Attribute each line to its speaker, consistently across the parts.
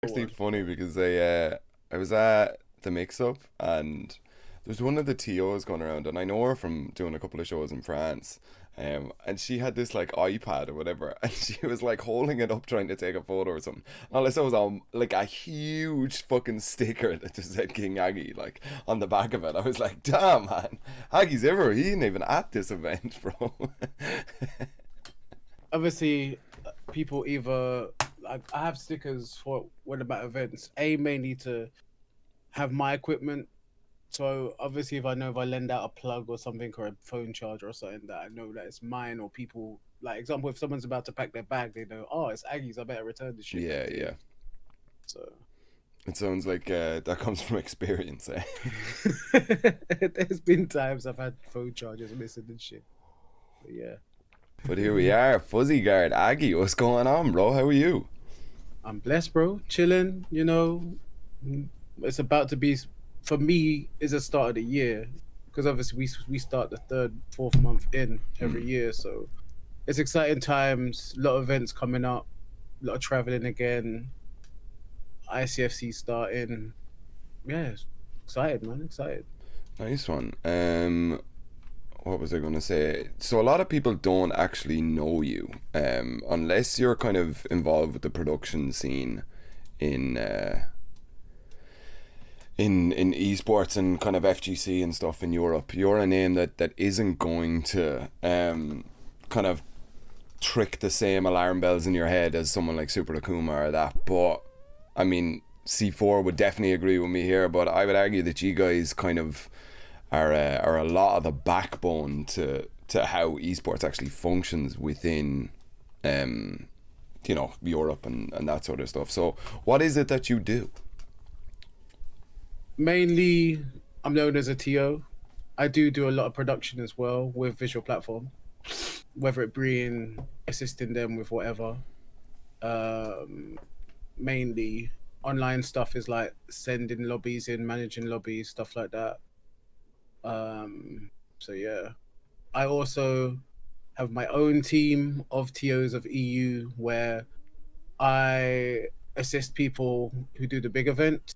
Speaker 1: Go
Speaker 2: Actually
Speaker 1: on.
Speaker 2: funny because I was at the mix up and there's one of the TOs going around and I know her from doing a couple of shows in France. And she had this like iPad or whatever, and she was like holding it up trying to take a photo or something. And all I saw was like a huge fucking sticker that just said King Aggy like on the back of it. I was like, damn man, Aggy's ever he ain't even at this event, bro.
Speaker 1: Obviously, people either like I have stickers for when about events. A mainly to have my equipment. So obviously, if I lend out a plug or something or a phone charger or something that I know that it's mine, or people like example, if someone's about to pack their bag, they know, oh, it's Aggies. I better return this shit back
Speaker 2: Yeah,
Speaker 1: to you.
Speaker 2: yeah.
Speaker 1: So
Speaker 2: It sounds like that comes from experience, eh?
Speaker 1: there's been times I've had phone chargers missing and shit. But yeah,
Speaker 2: But here we are, Fuzzy Guard, Aggie. What's going on, bro? How are you?
Speaker 1: I'm blessed, bro. Chilling. It's about to be for me is the start of the year because obviously we start the third, fourth month in every
Speaker 2: Hmm.
Speaker 1: year, so it's exciting times. A lot of events coming up, a lot of traveling again. ICFC starting. Yeah, excited, man. Excited.
Speaker 2: Nice one. What was I going to say? So a lot of people don't actually know you, unless you're kind of involved with the production scene in in esports and kind of FGC and stuff in Europe. You're a name that isn't going to kind of trick the same alarm bells in your head as someone like Super Akuma or that. But I mean, C4 would definitely agree with me here. But I would argue that you guys kind of are a lot of the backbone to how esports actually functions within Europe and that sort of stuff. So what is it that you do?
Speaker 1: Mainly, I'm known as a TO. I do a lot of production as well with visual platform, whether it being assisting them with whatever. Um, Mainly online stuff is like sending lobbies in, managing lobbies, stuff like that. Um, so yeah, I also have my own team of TOs of EU where I assist people who do the big event,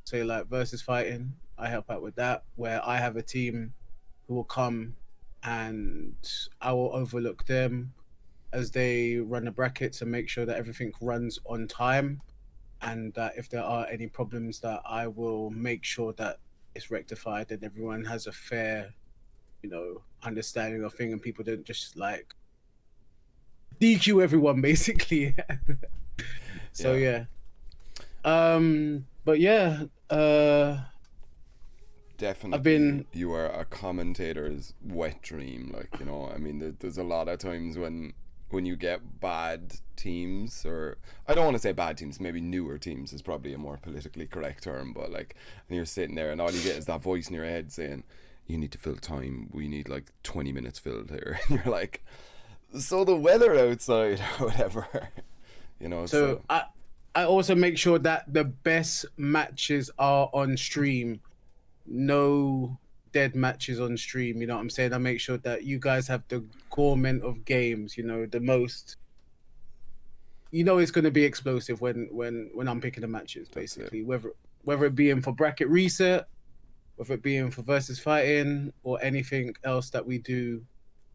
Speaker 1: say like versus fighting. I help out with that, where I have a team who will come and I will overlook them as they run the brackets and make sure that everything runs on time, and that if there are any problems that I will make sure that it's rectified and everyone has a fair, understanding of thing and people don't just like DQ everyone basically. So
Speaker 2: Yeah,
Speaker 1: yeah. But yeah, I've
Speaker 2: definitely
Speaker 1: been
Speaker 2: you are a commentator's wet dream. Like, I mean, there's a lot of times when you get bad teams, or I don't want to say bad teams, maybe newer teams is probably a more politically correct term, but like, and you're sitting there and all you get is that voice in your head saying, you need to fill time, we need like 20 minutes filled here. And you're like, so the weather outside or whatever.
Speaker 1: so
Speaker 2: So
Speaker 1: I also make sure that the best matches are on stream. No dead matches on stream, you know what I'm saying? I make sure that you guys have the gorement of games, the most it's going to be explosive when I'm picking the matches
Speaker 2: that's it.
Speaker 1: basically, whether it be in for bracket reset, whether it be in for versus fighting or anything else that we do.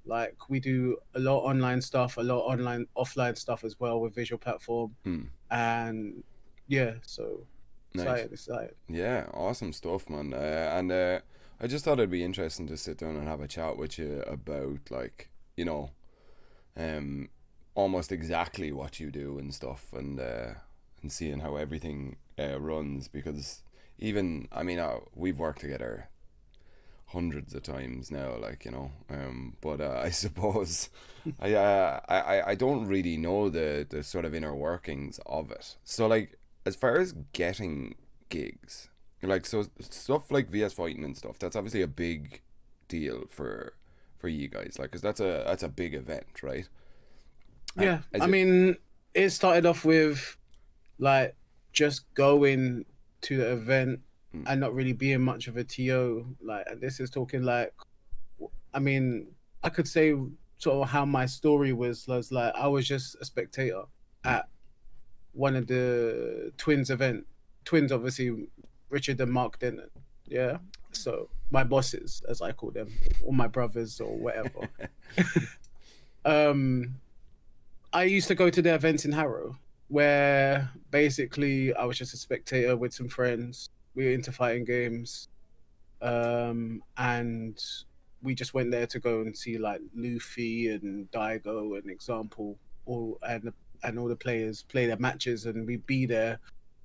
Speaker 1: Like we do a lot of online stuff, a lot of online offline stuff as well with visual platform.
Speaker 2: Hmm.
Speaker 1: And yeah, so
Speaker 2: Nice.
Speaker 1: excited.
Speaker 2: Yeah, awesome stuff, man. And I just thought it'd be interesting to sit down and have a chat with you about, like, um, almost exactly what you do and stuff, and seeing how everything runs. Because even, I mean, we've worked together hundreds of times now, like, but I suppose I don't really know the sort of inner workings of it. So like, as far as getting gigs, like, so stuff like VS fighting and stuff, that's obviously a big deal for you guys, like, because that's a big event, right?
Speaker 1: Yeah,
Speaker 2: Is
Speaker 1: I
Speaker 2: it?
Speaker 1: mean, it started off with like just going to the event
Speaker 2: Mm,
Speaker 1: and not really being much of a TO. Like, and this is talking like, I mean, I could say sort of how my story was like I was just a spectator
Speaker 2: mm,
Speaker 1: at one of the twins, obviously, Richard and Mark Denton. Yeah. So my bosses, as I call them, or my brothers or whatever. um, I used to go to the events in Harrow where basically I was just a spectator with some friends. We were into fighting games. And we just went there to go and see like Luffy and Daigo and Example, all and all the players play their matches, and we'd be there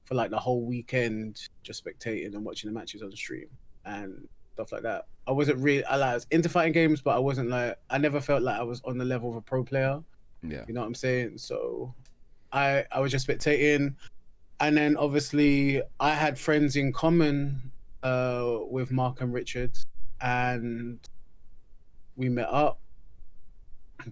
Speaker 1: for like the whole weekend, just spectating and watching the matches on the stream and stuff like that. I wasn't really, I was into fighting games, but I wasn't like, I never felt like I was on the level of a pro player.
Speaker 2: Yeah.
Speaker 1: You know what I'm saying? So I was just spectating, and then obviously I had friends in common with Mark and Richard, and we met up.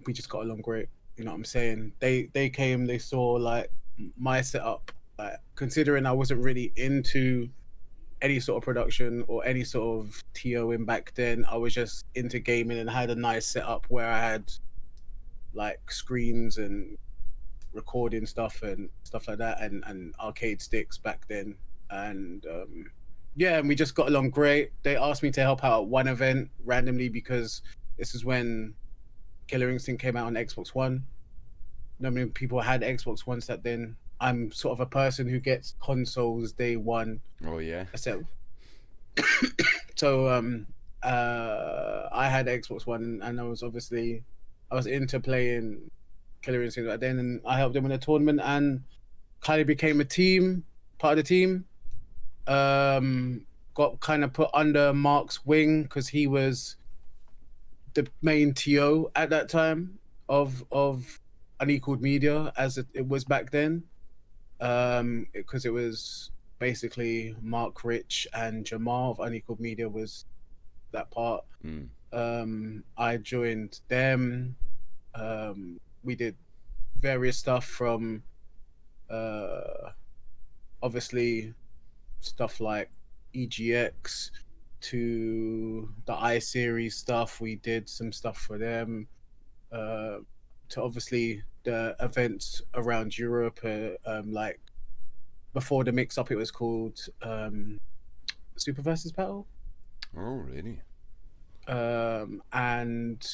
Speaker 1: We just got along great. You know what I'm saying? They came, they saw like my setup. Like, considering I wasn't really into any sort of production or any sort of TOing back then, I was just into gaming and had a nice setup where I had like screens and recording stuff and stuff like that, and arcade sticks back then. And yeah, and we just got along great. They asked me to help out at one event randomly because this is when Killer Instinct came out on Xbox One. No many people had Xbox Ones that then. I'm sort of a person who gets consoles day one.
Speaker 2: Oh yeah.
Speaker 1: So so I had Xbox One, and I was into playing Killer Instinct back then, and I helped them in a tournament and kind of became part of the team. Got kind of put under Mark's wing because he was the main TO at that time of Unequaled Media, as it was back then. Because it was basically Mark, Rich, and Jamal of Unequaled Media was that part. I joined them. We did various stuff from obviously stuff like EGX to the I-Series stuff. We did some stuff for them, to obviously the events around Europe, like before the mix-up, it was called Super versus Battle.
Speaker 2: Oh really?
Speaker 1: And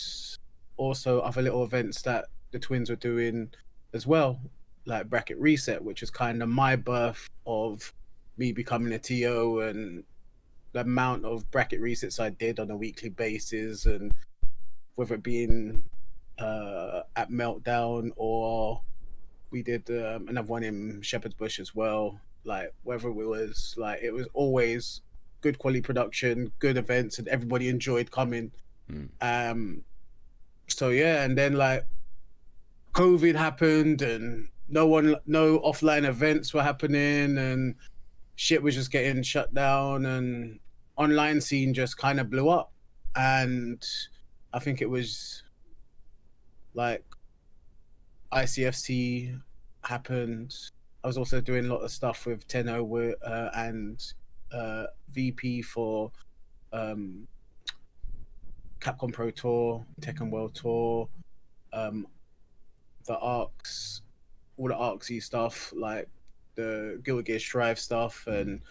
Speaker 1: also other little events that the twins were doing as well, like Bracket Reset, which was kind of my birth of me becoming a TO, and the amount of bracket resets I did on a weekly basis, and whether it being at Meltdown or we did another one in Shepherd's Bush as well. Like whether it was like, it was always good quality production, good events, and everybody enjoyed coming. So yeah, and then like COVID happened, and no offline events were happening, and shit was just getting shut down, and online scene just kind of blew up. And I think it was like ICFC happened. I was also doing a lot of stuff with Tenno and VP for Capcom Pro Tour, Tekken World Tour, the ARCs, all the ARCsy stuff, like the Guilty Gear Strive stuff, and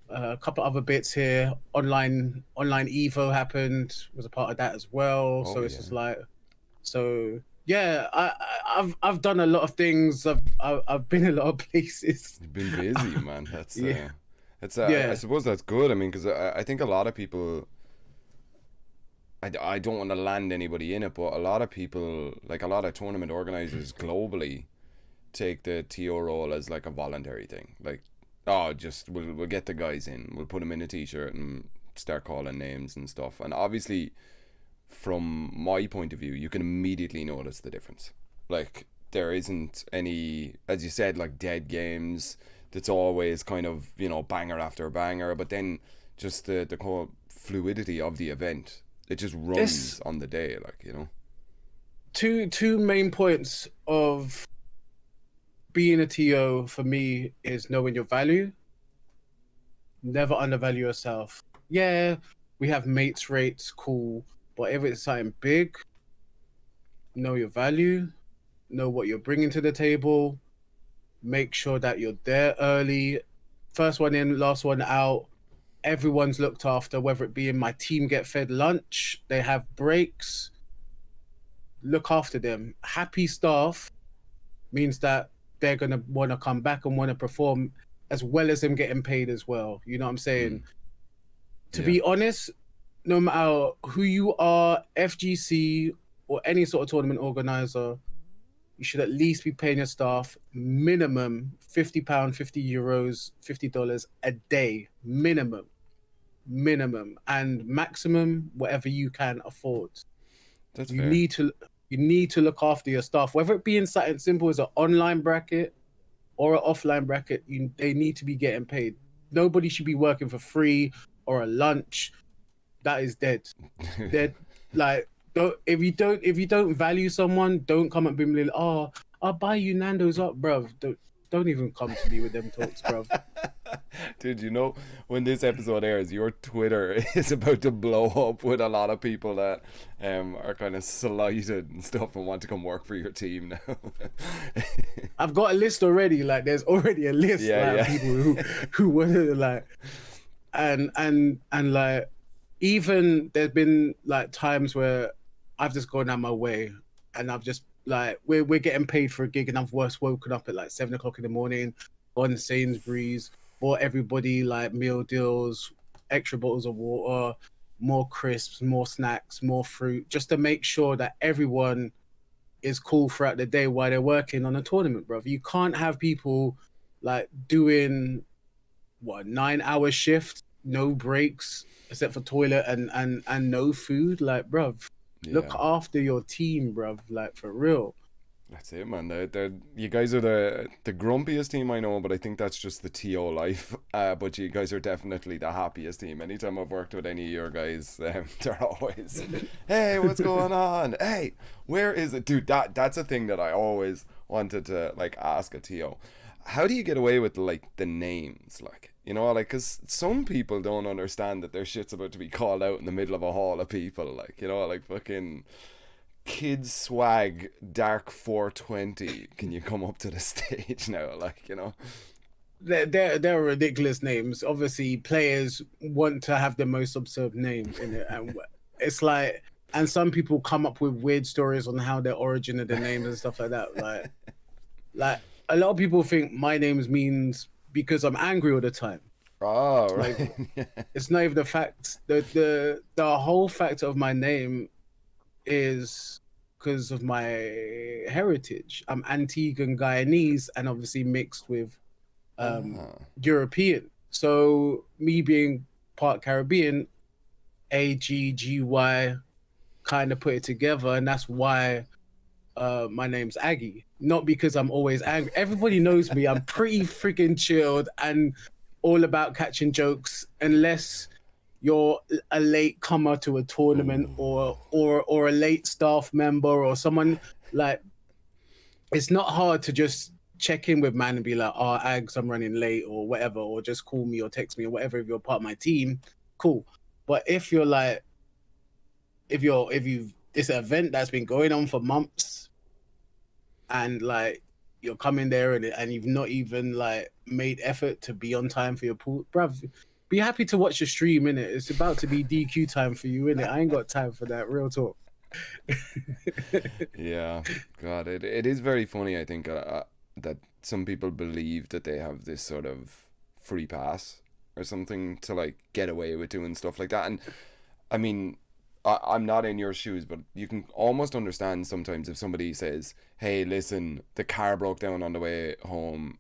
Speaker 1: a couple other bits here. Online Evo happened, was a part of that as well.
Speaker 2: Oh,
Speaker 1: so it's
Speaker 2: yeah.
Speaker 1: just like, so yeah, I've done a lot of things. I've been a lot of places.
Speaker 2: You've been busy, man. That's
Speaker 1: Yeah.
Speaker 2: yeah. I suppose that's good. I mean, because I think a lot of people. I don't want to land anybody in it, but a lot of people, like a lot of tournament organizers globally, take the TO role as like a voluntary thing. Like, oh, just we'll get the guys in, we'll put them in a t-shirt and start calling names and stuff. And obviously, from my point of view, you can immediately notice the difference. Like, there isn't any, as you said, like dead games. That's always kind of, you know, banger after banger. But then just the whole fluidity of the event, it just runs on the day, like, you know.
Speaker 1: Two main points of being a TO for me is knowing your value. Never undervalue yourself. Yeah, we have mates rates, cool, but if it's something big, know your value, know what you're bringing to the table, Make sure that you're there early, first one in, last one out. Everyone's looked after, whether it be in my team get fed lunch, they have breaks. Look after them. Happy staff means that they're gonna want to come back and want to perform, as well as them getting paid as well. You know what I'm saying? To
Speaker 2: Yeah.
Speaker 1: be honest, no matter who you are, FGC or any sort of tournament organizer, you should at least be paying your staff minimum £50, €50, $50 a day, minimum, and maximum whatever you can afford.
Speaker 2: That's
Speaker 1: You
Speaker 2: fair.
Speaker 1: need to you need to look after your staff, whether it be in something simple as an online bracket or an offline bracket. They need to be getting paid. Nobody should be working for free or a lunch. That is dead. Dead. Like, if you don't value someone, don't come and be like, oh, I'll buy you Nando's up, bruv. Don't even come to me with them talks, bruv.
Speaker 2: Dude, you know, when this episode airs, your Twitter is about to blow up with a lot of people that are kind of slighted and stuff and want to come work for your team now.
Speaker 1: I've got a list already. Like, there's already a list,
Speaker 2: Yeah,
Speaker 1: like,
Speaker 2: yeah.
Speaker 1: of people who want to, like, and like, even there's been like times where I've just gone out my way, and I've just like, we're getting paid for a gig, and I've woken up at like 7 o'clock in the morning, gone to Sainsbury's, bought everybody like meal deals, extra bottles of water, more crisps, more snacks, more fruit, just to make sure that everyone is cool throughout the day while they're working on a tournament, bro. You can't have people like doing what, 9 hour shift, no breaks except for toilet and no food. Like, bruv, look
Speaker 2: Yeah.
Speaker 1: after your team, bruv. Like, for real.
Speaker 2: That's it, man. You guys are the grumpiest team I know, but I think that's just the TO life. But you guys are definitely the happiest team. Anytime I've worked with any of your guys, they're always, hey, what's going on? Hey, where is it, dude? That's a thing that I always wanted to like ask a TO. How do you get away with like the names, like, you know, like, because some people don't understand that their shit's about to be called out in the middle of a hall of people, like, you know, like fucking Kids Swag Dark 420, can you come up to the stage now, like, you know?
Speaker 1: They're ridiculous names. Obviously, players want to have the most absurd name in it, and it's like, and some people come up with weird stories on how the origin of the names and stuff like that. Like a lot of people think my name means because I'm angry all the time.
Speaker 2: Oh,
Speaker 1: It's not
Speaker 2: right.
Speaker 1: even, it's not even the fact. The whole fact of my name is because of my heritage. I'm Antiguan Guyanese and obviously mixed with
Speaker 2: Ah,
Speaker 1: European. So me being part Caribbean, AGGY kind of put it together, and that's why my name's Aggy. Not because I'm always angry. Everybody knows me. I'm pretty freaking chilled and all about catching jokes, unless you're a late comer to a tournament,
Speaker 2: ooh.
Speaker 1: or a late staff member or someone. Like, it's not hard to just check in with man and be like, oh, Ags, I'm running late or whatever, or just call me or text me or whatever. If you're part of my team, cool. But if you're like, if you've this event that's been going on for months, and like you're coming there and you've not even like made effort to be on time for your pool, bruv, be happy to watch the stream, innit? It's about to be DQ time for you, innit? I ain't got time for that, real talk.
Speaker 2: Yeah, God, it is very funny, I think, that some people believe that they have this sort of free pass or something to like get away with doing stuff like that. And I mean, I'm not in your shoes, but you can almost understand sometimes if somebody says, hey, listen, the car broke down on the way home.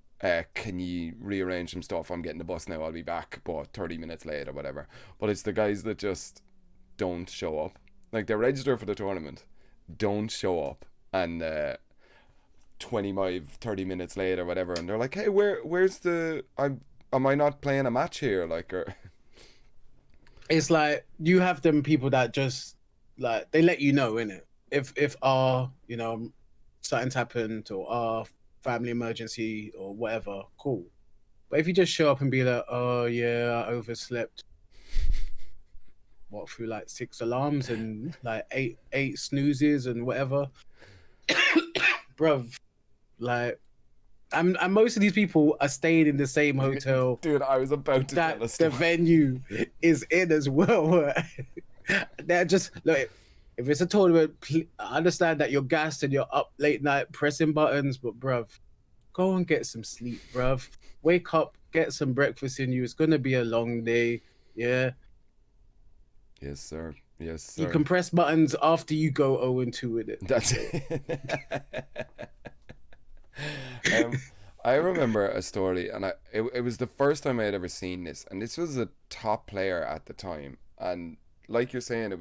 Speaker 2: Can you rearrange some stuff? I'm getting the bus now. I'll be back, but 30 minutes late or whatever. But it's the guys that just don't show up. Like, they register for the tournament, don't show up, and 25, 30 minutes later, whatever, and they're like, hey, where's the. Am I not playing a match here? Like, or.
Speaker 1: It's like you have them people that just like they let you know, innit? If something's happened or family emergency or whatever, cool. But if you just show up and be like, oh yeah, I overslept, what, through like 6 alarms and like eight snoozes and whatever, bruv, like, And most of these people are staying in the same hotel
Speaker 2: Dude, I was about to tell a
Speaker 1: that the
Speaker 2: story.
Speaker 1: venue is in as well. They're just look. If it's a tournament, I understand that you're gassed and you're up late night pressing buttons, but bruv, go and get some sleep, bruv. Wake up, get some breakfast in you. It's gonna be a long day. Yeah.
Speaker 2: Yes, sir. Yes, sir.
Speaker 1: You can press buttons after you go 0-2 with it.
Speaker 2: That's I remember a story, and it was the first time I had ever seen this, and this was a top player at the time, and like you're saying,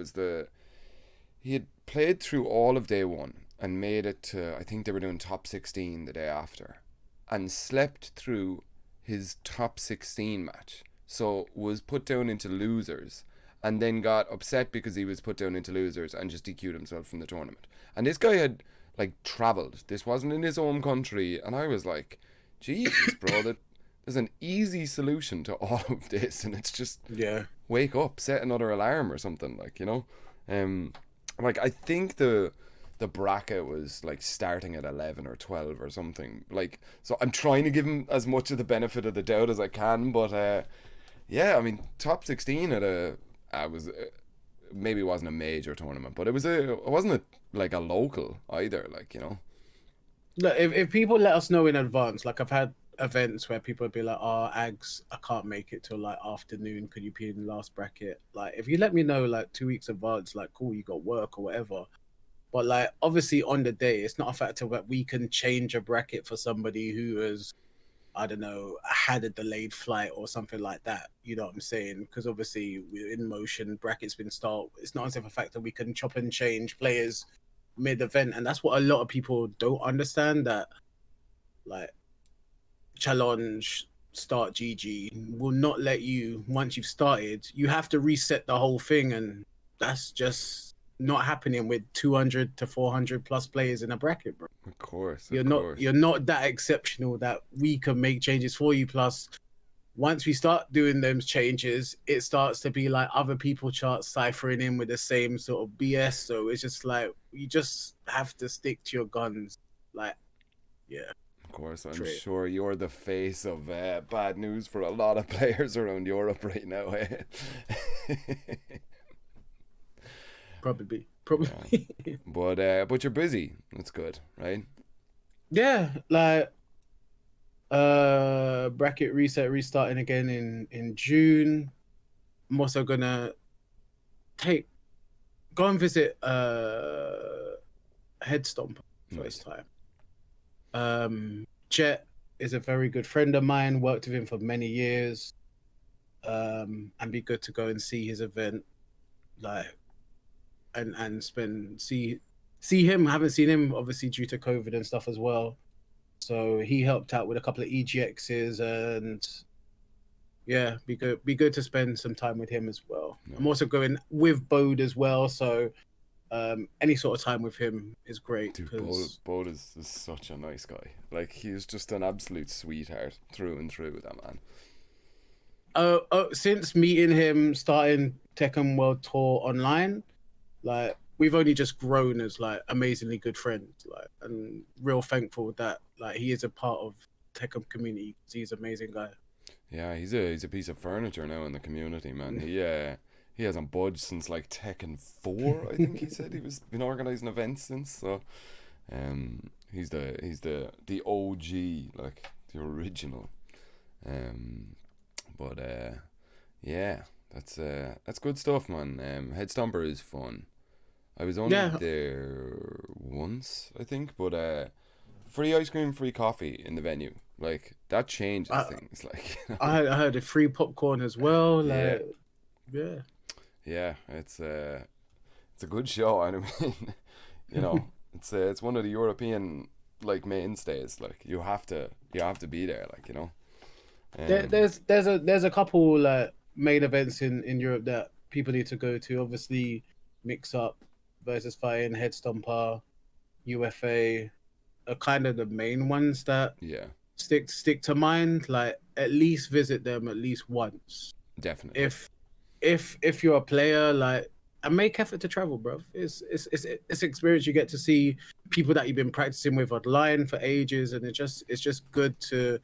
Speaker 2: he had played through all of day one and made it to, I think they were doing top 16 the day after, and slept through his top 16 match, so was put down into losers, and then got upset because he was put down into losers and just DQ'd himself from the tournament. And this guy had like traveled. This wasn't in his home country, and I was like, Jesus, bro, there's an easy solution to all of this, and it's just wake up, set another alarm or something, like, you know. Like I think the bracket was like starting at 11 or 12 or something. Like, so I'm trying to give him as much of the benefit of the doubt as I can, but yeah, I mean, top 16 at maybe it wasn't a major tournament, but it wasn't like a local either, like, you know.
Speaker 1: Look, if people let us know in advance, like I've had events where people would be like, "Oh, Ags, I can't make it till like afternoon. Could you be in the last bracket?" Like, if you let me know like 2 weeks advance, like, cool, you got work or whatever. But like, obviously, on the day, it's not a factor that we can change a bracket for somebody who has, I don't know, had a delayed flight or something like that. You know what I'm saying? Because obviously, we're in motion, brackets been start. It's not as if a factor we can chop and change players mid-event, and that's what a lot of people don't understand, that like challenge start GG will not let you, once you've started, you have to reset the whole thing, and that's just not happening with 200 to 400 plus players in a bracket, bro.
Speaker 2: Of course,
Speaker 1: You're not that exceptional that we can make changes for you. Plus, once we start doing those changes, it starts to be like other people start ciphering in with the same sort of BS. So it's just like, you just have to stick to your guns. Like, yeah.
Speaker 2: Of course, I'm sure you're the face of bad news for a lot of players around Europe right now. Eh?
Speaker 1: Probably.
Speaker 2: Yeah. But you're busy. That's good, right?
Speaker 1: Yeah, like bracket reset restarting again in June. I'm also gonna go and visit Headstomp first time. Jet is a very good friend of mine, worked with him for many years. And be good to go and see his event, like, and see him. I haven't seen him obviously due to COVID and stuff as well. So he helped out with a couple of EGXs, and yeah, be good to spend some time with him as well. Nice. I'm also going with Bode as well, so any sort of time with him is great.
Speaker 2: Dude, Bode is such a nice guy. Like, he's just an absolute sweetheart through and through, that man.
Speaker 1: Since meeting him, starting Tekken World Tour online, like, we've only just grown as like amazingly good friends, like, and real thankful that like he is a part of Tekken community. He's an amazing guy.
Speaker 2: Yeah, he's a piece of furniture now in the community, man. He hasn't budged since like Tekken 4, I think he said. He was been organising events since, so he's the OG, like the original. But yeah, that's good stuff, man. Headstomper is fun. I was only there once, I think, but free ice cream, free coffee in the venue. Like, that changes things. Like, you know? I
Speaker 1: heard a free popcorn as well. Like,
Speaker 2: yeah, it's a good show. I mean, you know, it's one of the European like mainstays. Like, you have to be there. Like, you know.
Speaker 1: There's a couple like main events in Europe that people need to go to. Obviously, Mix Up versus Fire and Headstomper, UFA are kind of the main ones that stick to mind. Like, at least visit them at least once.
Speaker 2: Definitely.
Speaker 1: If you're a player, like, and make effort to travel, bro. It's experience. You get to see people that you've been practicing with online for ages, and it's just good to,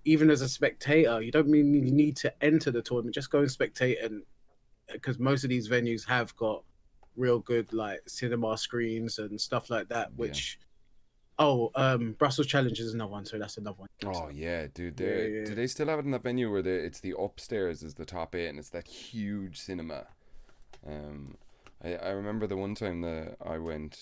Speaker 1: even as a spectator, you don't really need to enter the tournament. Just go and spectate, and because most of these venues have got real good like cinema screens and stuff like that. Which Brussels Challenge is another one, so that's another one.
Speaker 2: Oh
Speaker 1: So,
Speaker 2: yeah, dude.
Speaker 1: yeah.
Speaker 2: Do they still have it in that venue where it's the upstairs is the top 8 and it's that huge cinema? I remember the one time that I went,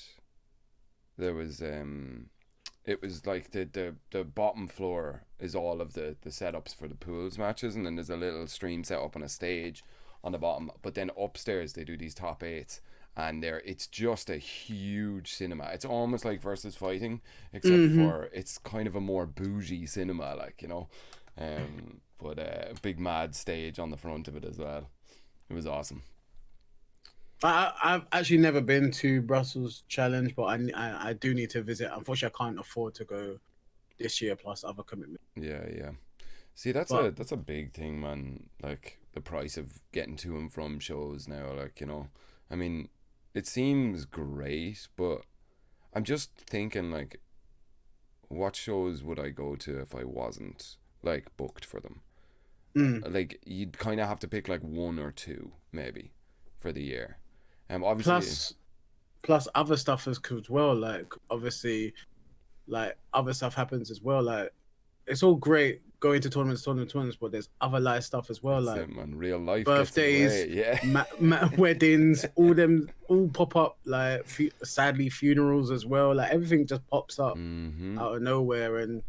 Speaker 2: there was it was like the bottom floor is all of the setups for the pools matches, and then there's a little stream set up on a stage on the bottom. But then upstairs they do these top 8s, and it's just a huge cinema. It's almost like versus fighting, except for it's kind of a more bougie cinema, like, you know. But a big mad stage on the front of it as well. It was awesome.
Speaker 1: I've actually never been to Brussels Challenge, but I do need to visit. Unfortunately, I can't afford to go this year, plus other commitments.
Speaker 2: Yeah. See, that's a big thing, man. Like the price of getting to and from shows now, like, you know. I mean, it seems great, but I'm just thinking, like, what shows would I go to if I wasn't like booked for them? Like, you'd kind of have to pick like 1 or 2 maybe for the year. Obviously,
Speaker 1: plus other stuff as well. Like, obviously, like other stuff happens as well. Like, it's all great going to tournaments, but there's other live stuff as well.
Speaker 2: that's
Speaker 1: Like
Speaker 2: it, man. Real life
Speaker 1: birthdays,
Speaker 2: gets in the way. Yeah.
Speaker 1: weddings, all pop up. Like sadly, funerals as well. Like everything just pops up out of nowhere, and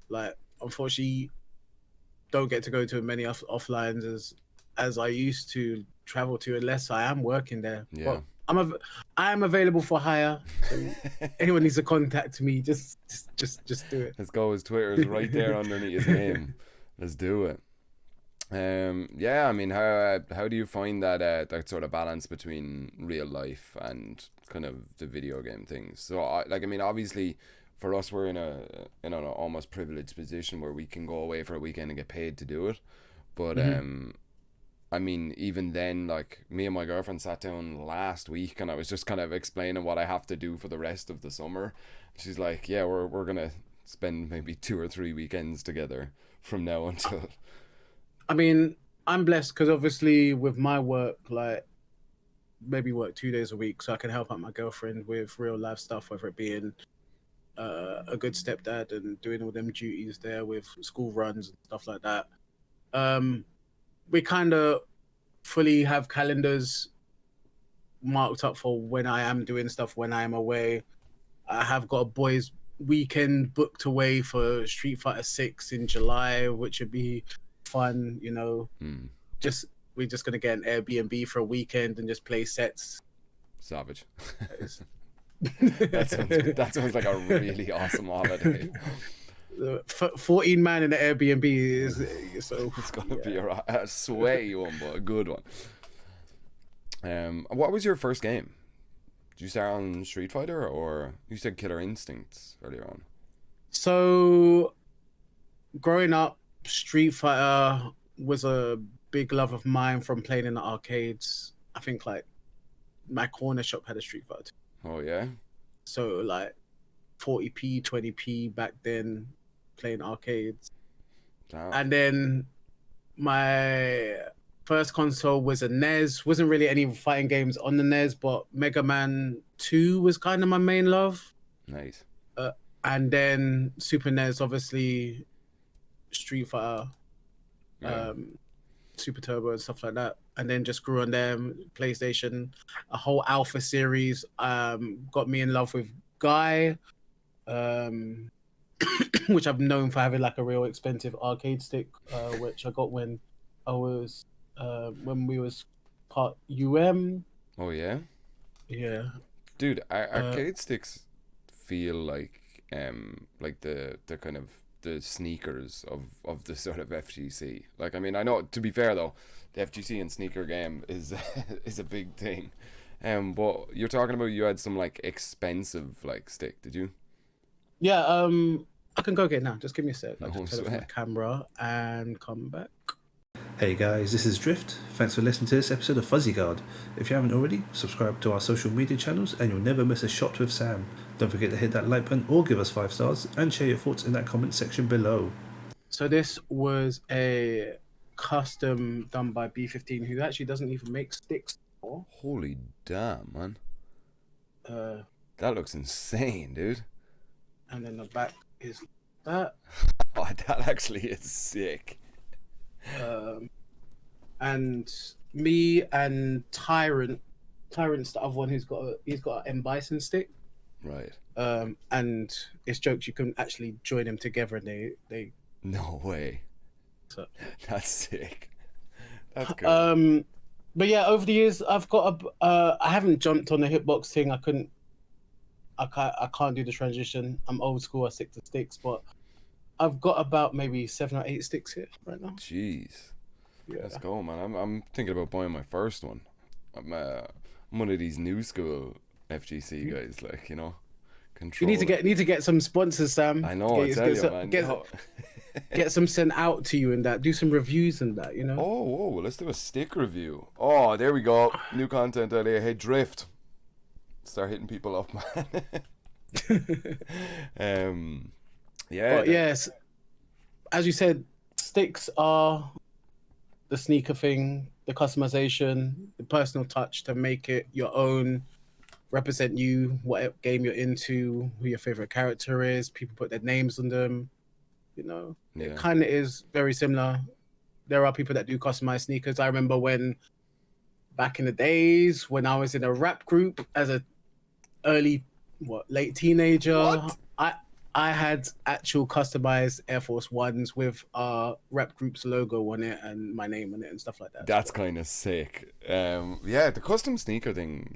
Speaker 1: like unfortunately, don't get to go to many offlines as I used to travel to, unless I am working there.
Speaker 2: Yeah.
Speaker 1: But I am available for hire. So anyone needs to contact me, just do it.
Speaker 2: Let's go. His Twitter is right there underneath his name. Let's do it. Yeah, I mean, how do you find that sort of balance between real life and kind of the video game things? So, I mean, obviously, for us, we're in an almost privileged position where we can go away for a weekend and get paid to do it. But I mean, even then, like, me and my girlfriend sat down last week, and I was just kind of explaining what I have to do for the rest of the summer. She's like, "Yeah, we're gonna spend maybe 2 or 3 weekends together from now until."
Speaker 1: I mean, I'm blessed because obviously with my work, like maybe work 2 days a week, so I can help out my girlfriend with real life stuff, whether it being a good stepdad and doing all them duties there with school runs and stuff like that. We kind of fully have calendars marked up for when I am doing stuff when I am away. I have got a boys' weekend booked away for Street Fighter 6 in July, which would be fun, you know. We're just gonna get an Airbnb for a weekend and just play sets.
Speaker 2: Savage. That sounds like a really awesome holiday.
Speaker 1: 14 man in the Airbnb is so
Speaker 2: it's gonna be a sway one, but a good one. What was your first game? Did you start on Street Fighter, or you said Killer Instincts earlier on?
Speaker 1: So growing up, Street Fighter was a big love of mine from playing in the arcades. I think like my corner shop had a Street Fighter.
Speaker 2: Oh yeah.
Speaker 1: So like 40p, 20p back then, playing arcades.
Speaker 2: Damn.
Speaker 1: And then my first console was a NES. Wasn't really any fighting games on the NES, but Mega Man 2 was kind of my main love.
Speaker 2: Nice.
Speaker 1: And then Super NES, obviously, Street Fighter, Super Turbo and stuff like that. And then just grew on them. PlayStation, a whole Alpha series. Got me in love with Guy. Which I've known for having like a real expensive arcade stick, which I got when I was when we was part
Speaker 2: Oh yeah.
Speaker 1: Yeah.
Speaker 2: Dude, arcade sticks feel like the kind of the sneakers of the sort of FGC. Like, I mean, I know, to be fair though, the FGC and sneaker game is is a big thing. But you're talking about you had some like expensive like stick, did you?
Speaker 1: Yeah, I can go get it now. Just give me a sec. I'll
Speaker 2: No
Speaker 1: just turn off my
Speaker 2: sweat.
Speaker 1: camera and come back.
Speaker 3: Hey guys, this is Drift. Thanks for listening to this episode of Fuzzy Guard. If you haven't already, subscribe to our social media channels and you'll never miss a shot with Sam. Don't forget to hit that like button or give us 5 stars and share your thoughts in that comment section below.
Speaker 1: So this was a custom done by B15, who actually doesn't even make sticks anymore.
Speaker 2: Holy damn, man.
Speaker 1: Uh,
Speaker 2: That looks insane, dude.
Speaker 1: and then the back is that.
Speaker 2: Oh, that actually is sick.
Speaker 1: And me and Tyrant's the other one he's got an M Bison stick.
Speaker 2: Right.
Speaker 1: And it's jokes you can actually join them together, and they
Speaker 2: No way.
Speaker 1: so.
Speaker 2: That's sick. That's cool.
Speaker 1: But yeah, over the years I've got I haven't jumped on the hitbox thing. I can't do the transition. I'm old school. I stick to sticks, but I've got about maybe 7 or 8 sticks here right now.
Speaker 2: Jeez.
Speaker 1: Yeah.
Speaker 2: Let's go, man. I'm thinking about buying my first one. I'm one of these new school FGC guys, like, you know.
Speaker 1: You need to get some sponsors, Sam.
Speaker 2: I know, I tell you, man.
Speaker 1: Get some sent out to you and that. Do some reviews and that, you know.
Speaker 2: Oh, whoa, let's do a stick review. Oh, there we go. New content out here. Hey, Drift. Start hitting people up, man. Yeah.
Speaker 1: But yes, as you said, sticks are the sneaker thing, the customization, the personal touch to make it your own, represent you, what game you're into, who your favorite character is. People put their names on them. You know, It kind of is very similar. There are people that do customize sneakers. I remember back in the days when I was in a rap group as a late teenager.
Speaker 2: What?
Speaker 1: I had actual customized Air Force Ones with rap group's logo on it and my name on it and stuff like that.
Speaker 2: That's kind of sick. Yeah, the custom sneaker thing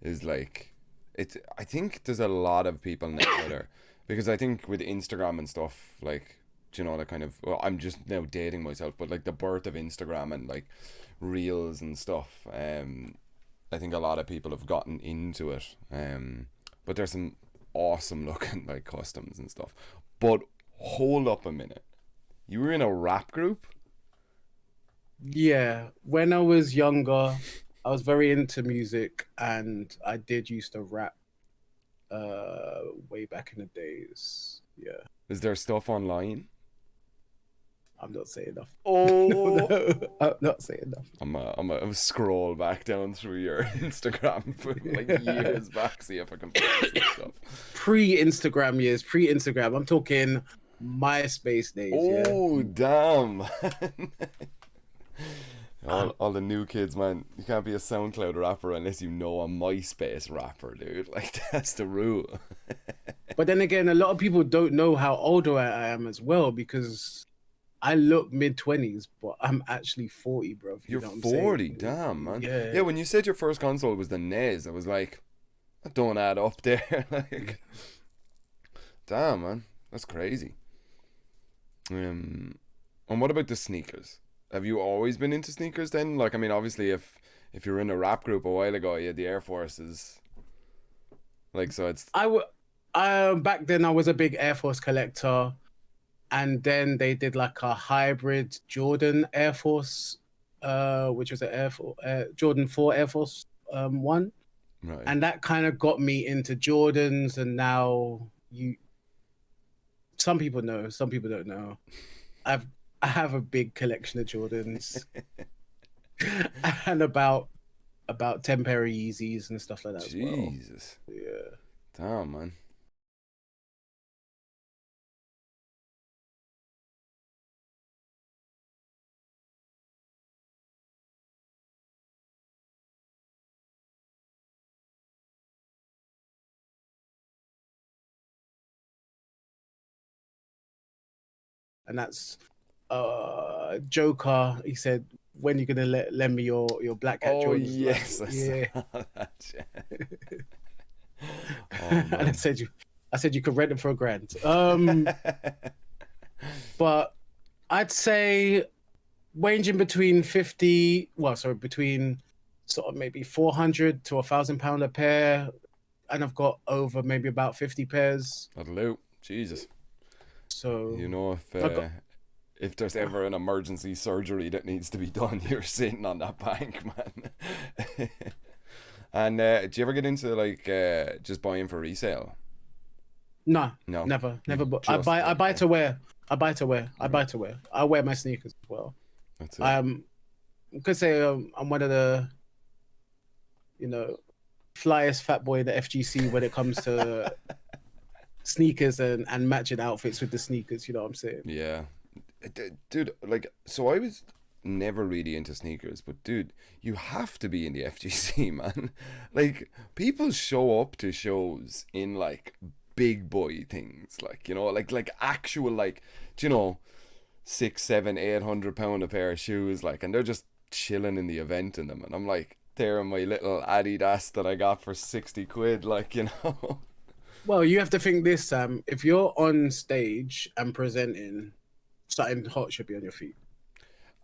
Speaker 2: is it. I think there's a lot of people now that are, because I think with Instagram and stuff, like, you know, that kind of, well, I'm just now dating myself, but like the birth of Instagram and like reels and stuff, I think a lot of people have gotten into it. But there's some awesome looking like customs and stuff. But hold up a minute. You were in a rap group?
Speaker 1: Yeah. When I was younger, I was very into music and I did used to rap way back in the days. Yeah.
Speaker 2: Is there stuff online?
Speaker 1: I'm not saying enough.
Speaker 2: Oh,
Speaker 1: no, I'm not saying enough.
Speaker 2: I'm a scroll back down through your Instagram for like years back, see if I can find some stuff.
Speaker 1: Pre-Instagram years, pre-Instagram. I'm talking MySpace days.
Speaker 2: Oh, damn. All the new kids, man. You can't be a SoundCloud rapper unless you know a MySpace rapper, dude. Like, that's the rule.
Speaker 1: But then again, a lot of people don't know how old I am as well, because I look mid-20s, but I'm actually 40, bro.
Speaker 2: You're 40, damn, man. Yeah, when you said your first console was the NES, I was like, that don't add up there. Like, damn, man. That's crazy. And what about the sneakers? Have you always been into sneakers then? Like, I mean, obviously, if you're in a rap group a while ago, you had the Air Forces. Like, so it's...
Speaker 1: back then, I was a big Air Force collector. And then they did like a hybrid Jordan Air Force, which was a Jordan 4 Air Force 1.
Speaker 2: Right.
Speaker 1: And that kind of got me into Jordans. And now some people know, some people don't know. I have a big collection of Jordans and about 10 pair of Yeezys and stuff like that.
Speaker 2: Jesus.
Speaker 1: As well. Yeah.
Speaker 2: Damn, man.
Speaker 1: And that's Joker. He said, "When you gonna lend me your black hat?"
Speaker 2: Oh,
Speaker 1: Jordans?
Speaker 2: yes,
Speaker 1: yeah.
Speaker 2: And
Speaker 1: I said you could rent them for $1,000. But I'd say ranging between between sort of maybe 400 to £1,000 a pair, and I've got over maybe about 50 pairs.
Speaker 2: That'll do. Jesus.
Speaker 1: So
Speaker 2: you know, if there's ever an emergency surgery that needs to be done, you're sitting on that bank, man. And do you ever get into like just buying for resale?
Speaker 1: No,
Speaker 2: No,
Speaker 1: never. But
Speaker 2: just
Speaker 1: I buy to wear. I buy to wear. I wear my sneakers as well.
Speaker 2: That's it.
Speaker 1: I could say I'm one of the, flyest fat boy in the FGC when it comes to sneakers and matching outfits with the sneakers. You know what I'm saying?
Speaker 2: Yeah, dude. Like, so I was never really into sneakers, but dude, you have to be in the FGC, man. Like, people show up to shows in like big boy things, like, like actual, like, do you know, 600, 700, 800 pound a pair of shoes, like, and they're just chilling in the event in them, and I'm like, there are my little Adidas that I got for 60 quid, like,
Speaker 1: Well, you have to think this, Sam. If you're on stage and presenting, something hot should be on your feet.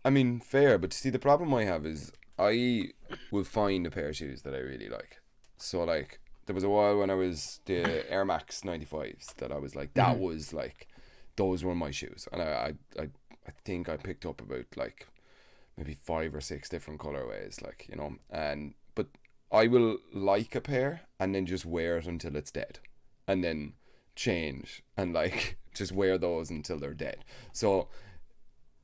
Speaker 2: I mean, fair, but see, the problem I have is I will find a pair of shoes that I really like. So, like, there was a while when I was the Air Max 95s that I was like, that was like, those were my shoes. And I think I picked up about like maybe 5 or 6 different colorways, like, but I will like a pair and then just wear it until it's dead, and then change and like just wear those until they're dead. So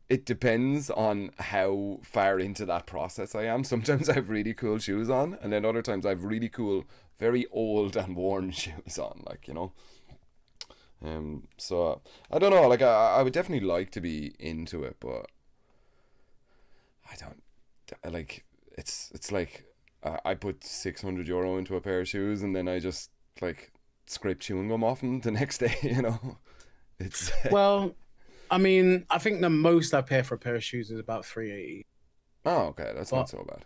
Speaker 2: it depends on how far into that process I am. Sometimes I have really cool shoes on, and then other times I have really cool, very old and worn shoes on, like, so I don't know, like, I would definitely like to be into it, but I don't, like, it's like I put €600 into a pair of shoes, and then I just like scrape chewing gum off them the next day. It's
Speaker 1: Well, I mean, I think the most I pay for a pair of shoes is about $380.
Speaker 2: oh, okay, that's not so bad.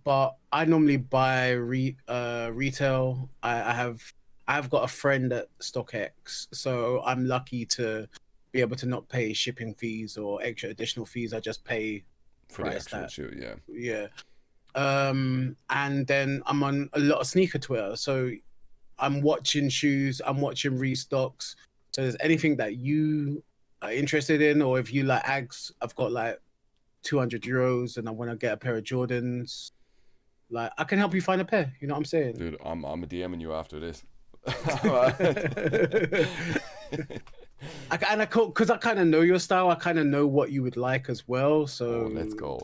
Speaker 1: But I normally buy retail. I've got a friend at StockX, so I'm lucky to be able to not pay shipping fees or extra additional fees. I just pay
Speaker 2: for the actual shoe.
Speaker 1: Yeah. And then I'm on a lot of sneaker Twitter, so I'm watching shoes, I'm watching restocks. So there's anything that you are interested in, or if you like Ags, I've got like €200 and I want to get a pair of Jordans. Like, I can help you find a pair. You know what I'm saying?
Speaker 2: Dude, I'm a DMing you after this.
Speaker 1: Because I kind of know your style. I kind of know what you would like as well. So
Speaker 2: let's go.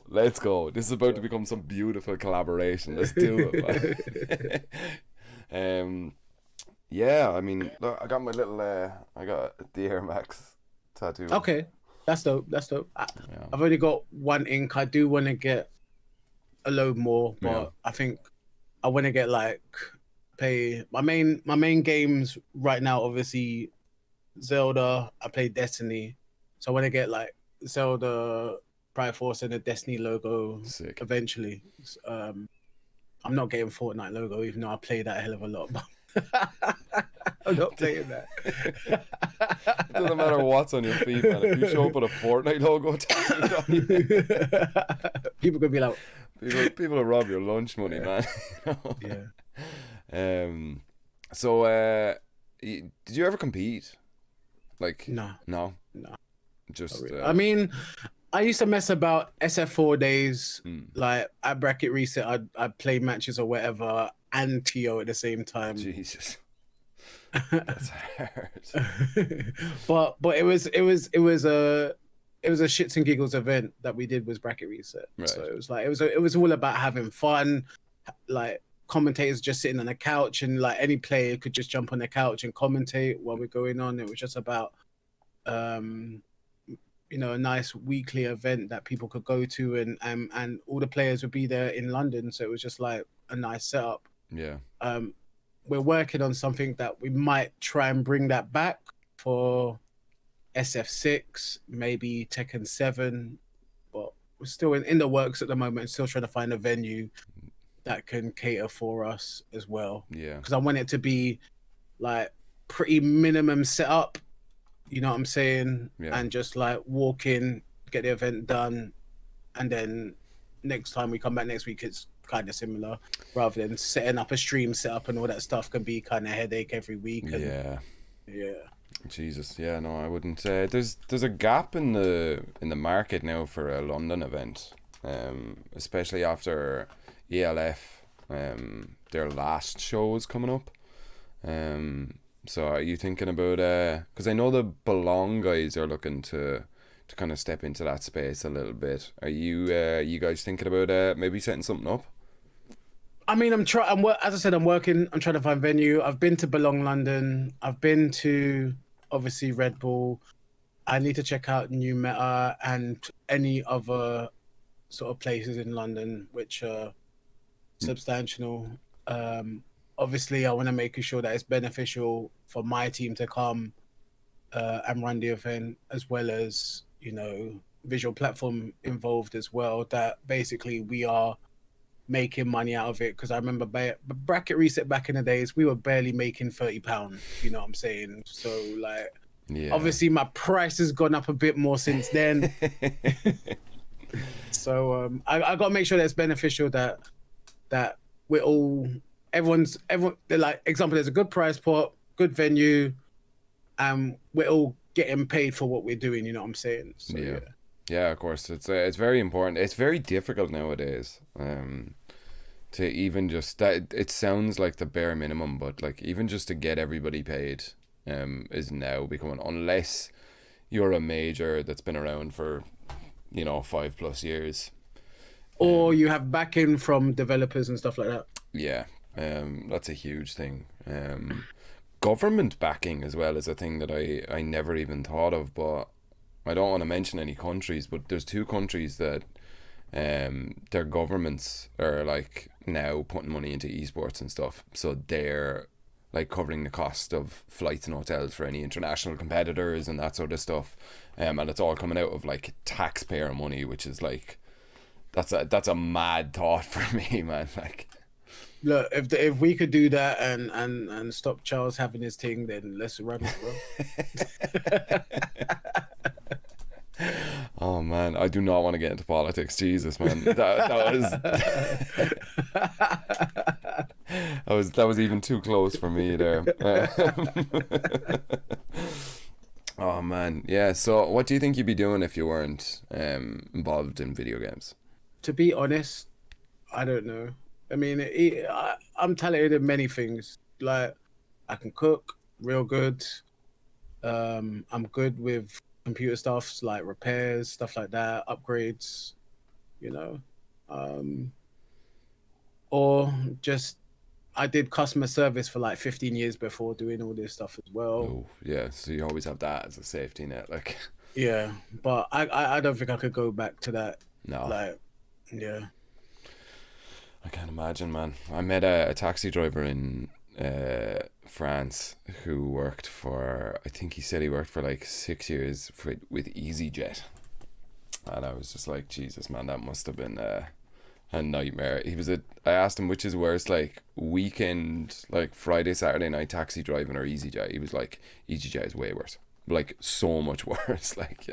Speaker 2: This is about to become some beautiful collaboration. Let's do it. Yeah, I mean, look, I got my little I got the Air Max tattoo.
Speaker 1: Okay, that's dope. I've only got one ink. I do want to get a load more, but I think I want to get like play my main games right now. Obviously, Zelda. I play Destiny, so I want to get like Zelda, Pride Force, and the Destiny logo.
Speaker 2: Sick.
Speaker 1: Eventually. I'm not getting Fortnite logo, even though I play that a hell of a lot. But I'm not playing that.
Speaker 2: It doesn't matter what's on your feet, man. If you show up with a Fortnite logo tattooed on you,
Speaker 1: people could be like,
Speaker 2: people will rob your lunch money, man.
Speaker 1: Yeah.
Speaker 2: So, did you ever compete? Like, no. Just.
Speaker 1: Really. I mean, I used to mess about SF4 days, like at Bracket Reset. I'd play matches or whatever, and TO at the same time.
Speaker 2: Jesus, that's hard.
Speaker 1: but it was a shits and giggles event that we did, was Bracket Reset.
Speaker 2: Right.
Speaker 1: So it was like it was all about having fun, like commentators just sitting on the couch, and like any player could just jump on the couch and commentate while we're going on. It was just about a nice weekly event that people could go to, and all the players would be there in London. So it was just like a nice setup.
Speaker 2: Yeah.
Speaker 1: We're working on something that we might try and bring that back for SF6, maybe Tekken 7, but we're still in the works at the moment, still trying to find a venue that can cater for us as well.
Speaker 2: Yeah.
Speaker 1: Because I want it to be like pretty minimum setup, you know what I'm saying?
Speaker 2: Yeah.
Speaker 1: And just like walk in, get the event done, and then next time we come back next week, it's kind of similar, rather than setting up a stream setup and all that stuff can be kind of headache every week. And,
Speaker 2: yeah. Jesus, yeah, no, I wouldn't. There's a gap in the market now for a London event, especially after ELF, their last show is coming up. So are you thinking about? Because I know the Belong guys are looking to kind of step into that space a little bit. Are you guys thinking about maybe setting something up?
Speaker 1: I mean, as I said, I'm working. I'm trying to find venue. I've been to Belong London. I've been to obviously Red Bull. I need to check out New Meta and any other sort of places in London which are substantial. Obviously, I want to make sure that it's beneficial for my team to come and run the event, as well as visual platform involved as well. That basically we are making money out of it, because I remember bracket reset back in the days, we were barely making £30. You know what I'm saying? So like,
Speaker 2: Yeah.
Speaker 1: obviously my price has gone up a bit more since then. So I got to make sure that it's beneficial, that we're all everyone. Like, example, there's a good price pot, good venue, and we're all getting paid for what we're doing. You know what I'm saying? So,
Speaker 2: yeah. Yeah, of course. It's very important. It's very difficult nowadays. To even just that, it sounds like the bare minimum, but like even just to get everybody paid, is now becoming, unless you're a major that's been around for 5+ years,
Speaker 1: or you have backing from developers and stuff like that.
Speaker 2: Yeah, that's a huge thing. Government backing as well is a thing that I never even thought of, but I don't want to mention any countries, but there's 2 countries that their governments are like now putting money into esports and stuff, so they're like covering the cost of flights and hotels for any international competitors and that sort of stuff, and it's all coming out of like taxpayer money, which is like, that's a mad thought for me, man. Like,
Speaker 1: look, if we could do that and stop Charles having his thing, then let's run it, bro.
Speaker 2: Oh man, I do not want to get into politics. Jesus, man, that was even too close for me there. Oh man, yeah. So, what do you think you'd be doing if you weren't involved in video games?
Speaker 1: To be honest, I don't know. I mean, I'm talented in many things. Like, I can cook real good. I'm good with computer stuff, like repairs, stuff like that, upgrades, you know. Or just, I did customer service for like 15 years before doing all this stuff as well.
Speaker 2: Oh yeah, so you always have that as a safety net, like.
Speaker 1: Yeah, but I don't think I could go back to that.
Speaker 2: No.
Speaker 1: Like, yeah.
Speaker 2: I can't imagine, man. I met a taxi driver in France who worked for, I think he said he worked for like 6 years with EasyJet, and I was just like, Jesus, man, that must have been a nightmare. I asked him which is worse, like weekend, like Friday, Saturday night taxi driving, or EasyJet. He was like, EasyJet is way worse, like so much worse, like,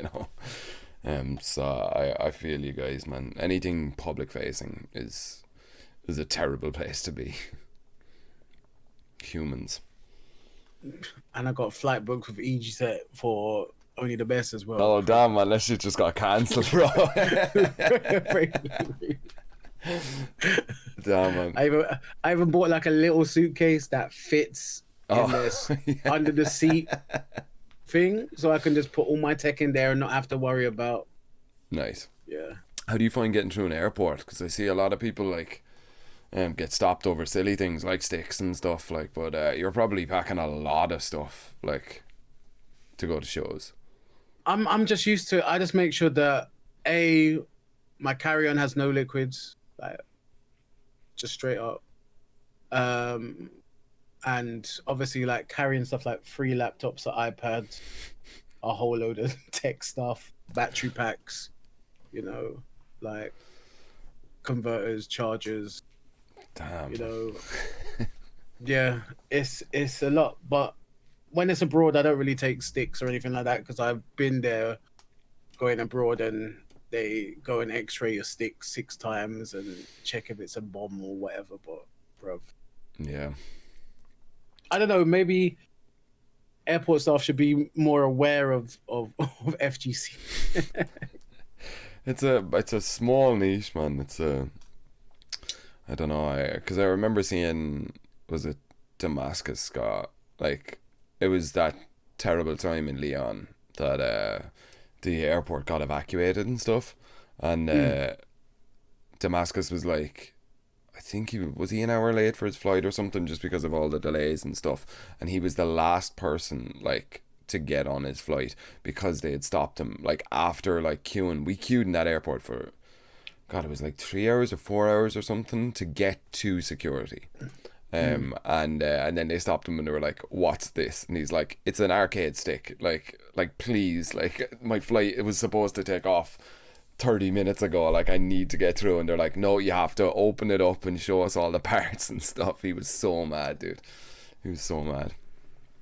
Speaker 2: so I feel you guys, man. Anything public facing is a terrible place to be. Humans.
Speaker 1: And I got flight booked with EasyJet for Only the Best as well.
Speaker 2: Oh damn, man, that shit just got cancelled, bro. Damn, man.
Speaker 1: I even bought like a little suitcase that fits in this under the seat thing, so I can just put all my tech in there and not have to worry about.
Speaker 2: Nice.
Speaker 1: Yeah.
Speaker 2: How do you find getting through an airport? Because I see a lot of people like get stopped over silly things like sticks and stuff, like, but you're probably packing a lot of stuff like to go to shows.
Speaker 1: I'm just used to it. I just make sure that my carry-on has no liquids, like, just straight up. And obviously, like, carrying stuff like 3 laptops or iPads, a whole load of tech stuff, battery packs, like converters, chargers.
Speaker 2: Damn.
Speaker 1: Yeah, it's a lot. But when it's abroad, I don't really take sticks or anything like that, because I've been there going abroad and they go and x-ray your stick 6 times and check if it's a bomb or whatever. But bruv,
Speaker 2: yeah,
Speaker 1: I don't know, maybe airport staff should be more aware of FGC.
Speaker 2: It's a small niche, man. I don't know, because I remember seeing, was it Damascus got, like, it was that terrible time in Leon that the airport got evacuated and stuff, and Damascus was like, I think he was an hour late for his flight or something, just because of all the delays and stuff, and he was the last person, like, to get on his flight because they had stopped him, like, after, like, queuing. We queued in that airport for, God, it was like 3 hours or 4 hours or something to get to security. And then they stopped him and they were like, "What's this?" And he's like, "It's an arcade stick. Like please, like, my flight, it was supposed to take off 30 minutes ago. Like, I need to get through." And they're like, "No, you have to open it up and show us all the parts and stuff." He was so mad, dude. He was so mad.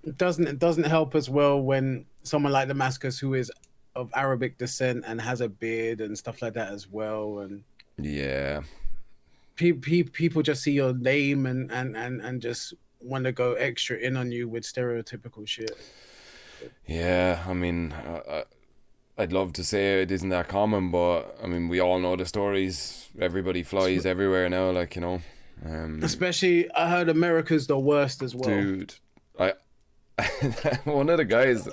Speaker 1: It doesn't help as well when someone like Damascus, who is of Arabic descent and has a beard and stuff like that as well, and
Speaker 2: Yeah.
Speaker 1: people just see your name and just want to go extra in on you with stereotypical shit.
Speaker 2: Yeah, I mean, I'd love to say it isn't that common, but I mean, we all know the stories. Everybody flies everywhere now, like, you know.
Speaker 1: Especially, I heard America's the worst as well.
Speaker 2: Dude, one of the guys,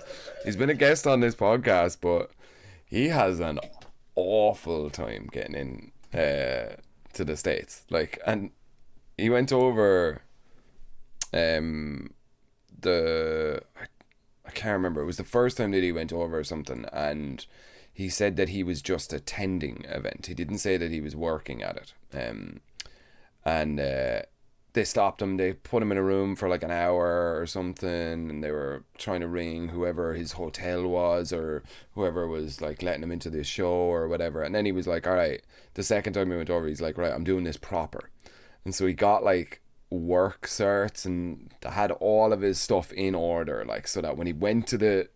Speaker 2: he's been a guest on this podcast, but he has an awful time getting in to the States. Like, and he went over I can't remember, it was the first time that he went over or something, and he said that he was just attending an event. He didn't say that he was working at it. And they stopped him. They put him in a room for like an hour or something, and they were trying to ring whoever his hotel was or whoever was like letting him into this show or whatever. And then he was like, all right, the second time he went over, he's like, right, I'm doing this proper. And so he got like work certs and had all of his stuff in order, like, so that when he went to the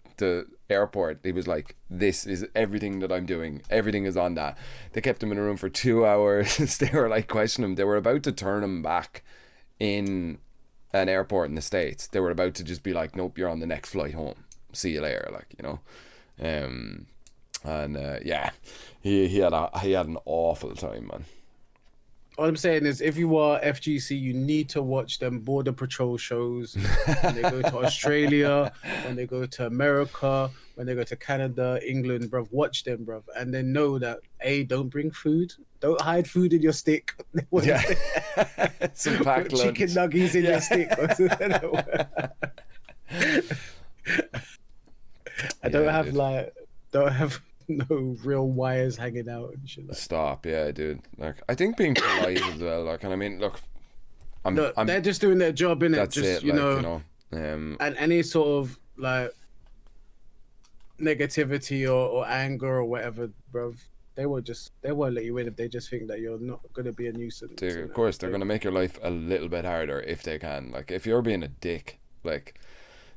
Speaker 2: airport, he was like, this is everything that I'm doing, everything is on that. They kept him in a room for 2 hours. They were like questioning him. They were about to turn him back in an airport in the States. They were about to just be like, nope, you're on the next flight home, see you later, like, you know. Yeah, he had an awful time, man.
Speaker 1: All I'm saying is, if you are FGC, you need to watch them border patrol shows when they go to Australia, when they go to America, when they go to Canada, England, bruv. Watch them, bruv, and then know that don't bring food, don't hide food in your stick.
Speaker 2: Yeah. Some packed lunch.
Speaker 1: Chicken nuggets in your stick. I don't have no real wires hanging out and shit like that.
Speaker 2: Stop, yeah, dude. Like, I think being polite as well, like, and I mean, look,
Speaker 1: they're just doing their job, innit?
Speaker 2: That's
Speaker 1: just,
Speaker 2: it,
Speaker 1: you
Speaker 2: like,
Speaker 1: know,
Speaker 2: and
Speaker 1: any sort of like negativity or anger or whatever, bruv, they won't let you in if they just think that you're not gonna be a nuisance.
Speaker 2: Of course, they're gonna make your life a little bit harder if they can. Like, if you're being a dick, like,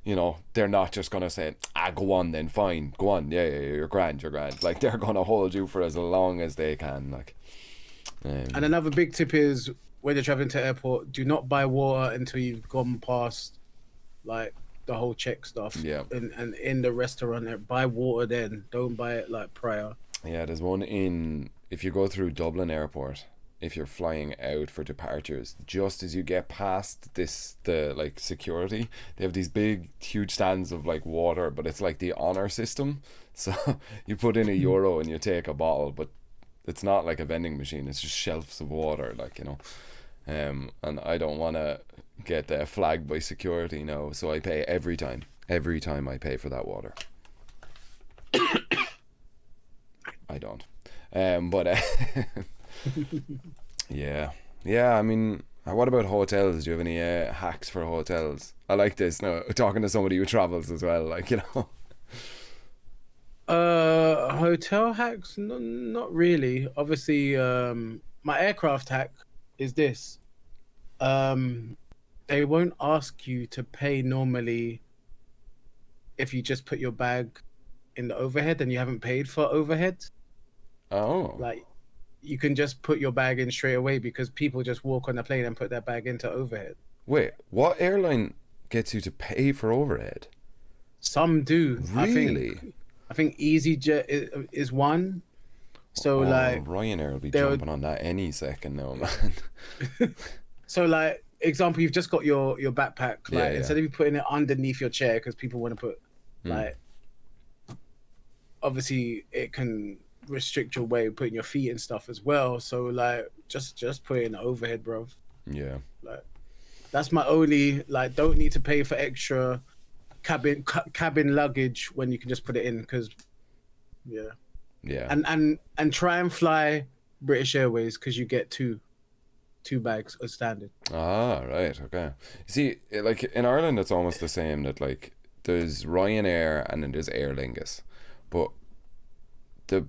Speaker 2: you know, they're not just gonna say, go on then, fine, go on, yeah, you're grand. Like, they're gonna hold you for as long as they can, like.
Speaker 1: And another big tip is, when you're traveling to airport, do not buy water until you've gone past like the whole check stuff.
Speaker 2: Yeah.
Speaker 1: And in the restaurant there, buy water then. Don't buy it like prior.
Speaker 2: Yeah, there's one if you go through Dublin Airport, if you're flying out for departures, just as you get past the like security, they have these big huge stands of like water, but it's like the honor system. So you put in €1 and you take a bottle, but it's not like a vending machine, it's just shelves of water, like, you know. And I don't want to get flagged by security now, so I pay every time I pay for that water. I don't, but yeah, I mean, what about hotels? Do you have any hacks for hotels? I like this now, talking to somebody who travels as well, like, you know.
Speaker 1: Hotel hacks? No, not really. Obviously, my aircraft hack is this. They won't ask you to pay normally if you just put your bag in the overhead and you haven't paid for overhead.
Speaker 2: Oh.
Speaker 1: Like, you can just put your bag in straight away because people just walk on the plane and put their bag into overhead.
Speaker 2: Wait, what airline gets you to pay for overhead?
Speaker 1: Some do.
Speaker 2: Really?
Speaker 1: I think EasyJet is one. So
Speaker 2: Oh,
Speaker 1: like
Speaker 2: Ryanair will be
Speaker 1: they'll
Speaker 2: jumping on that any second now, man.
Speaker 1: so like example, you've just got your backpack. Like
Speaker 2: Yeah, yeah.
Speaker 1: instead of you putting it underneath your chair because people want to put like obviously it can restrict your way of putting your feet and stuff as well. So like just put it in the overhead, bro.
Speaker 2: Yeah.
Speaker 1: Like that's my only like don't need to pay for extra cabin luggage when you can just put it in because yeah.
Speaker 2: Yeah.
Speaker 1: And try and fly British Airways because you get two bags as standard.
Speaker 2: Ah, right, okay. See, like in Ireland, it's almost the same. That like there's Ryanair and then there's Aer Lingus, but so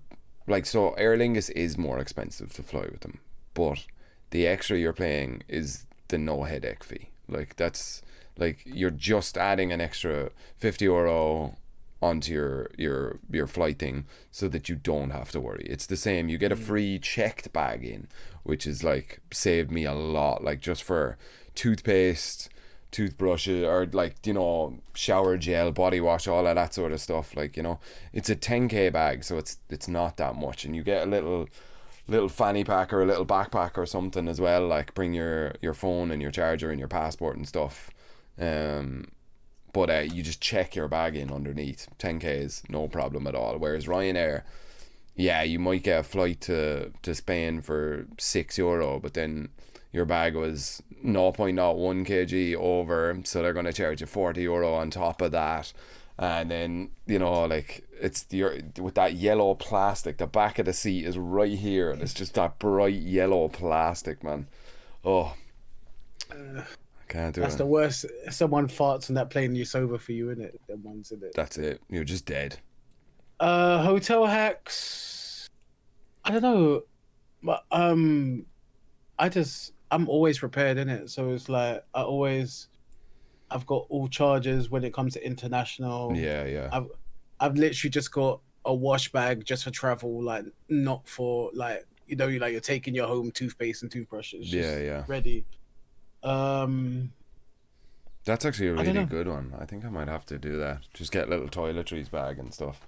Speaker 2: Aer Lingus is more expensive to fly with them, but the extra you're paying is the no headache fee. Like that's like you're just adding an extra €50 onto your flight thing so that you don't have to worry. It's the same. You get a free checked bag in, which is like saved me a lot, like just for toothpaste, toothbrushes, or like, you know, shower gel, body wash, all of that sort of stuff. Like, you know, it's a 10k bag, so it's not that much, and you get a little fanny pack or a little backpack or something as well, like bring your phone and your charger and your passport and stuff. But you just check your bag in underneath. 10k is no problem at all. Whereas Ryanair, yeah, you might get a flight to Spain for €6, but then your bag was 0.01 kg over, so they're going to charge you €40 on top of that. And then, you know, like it's with that yellow plastic, the back of the seat is right here, and it's just that bright yellow plastic, man. Oh, can't do
Speaker 1: That's
Speaker 2: it.
Speaker 1: the worst. Someone farts on that plane and you're sober for you, innit? Them ones, innit?
Speaker 2: That's it. You're just dead.
Speaker 1: Hotel hacks. I don't know, but I'm always prepared, innit? So it's like I've got all chargers when it comes to international.
Speaker 2: Yeah.
Speaker 1: I've literally just got a wash bag just for travel, like not for like you know you're taking your home toothpaste and toothbrushes.
Speaker 2: Yeah.
Speaker 1: Ready.
Speaker 2: That's actually a
Speaker 1: I don't
Speaker 2: really
Speaker 1: know.
Speaker 2: good one. I think I might have to do that. Just get little toiletries bag and stuff.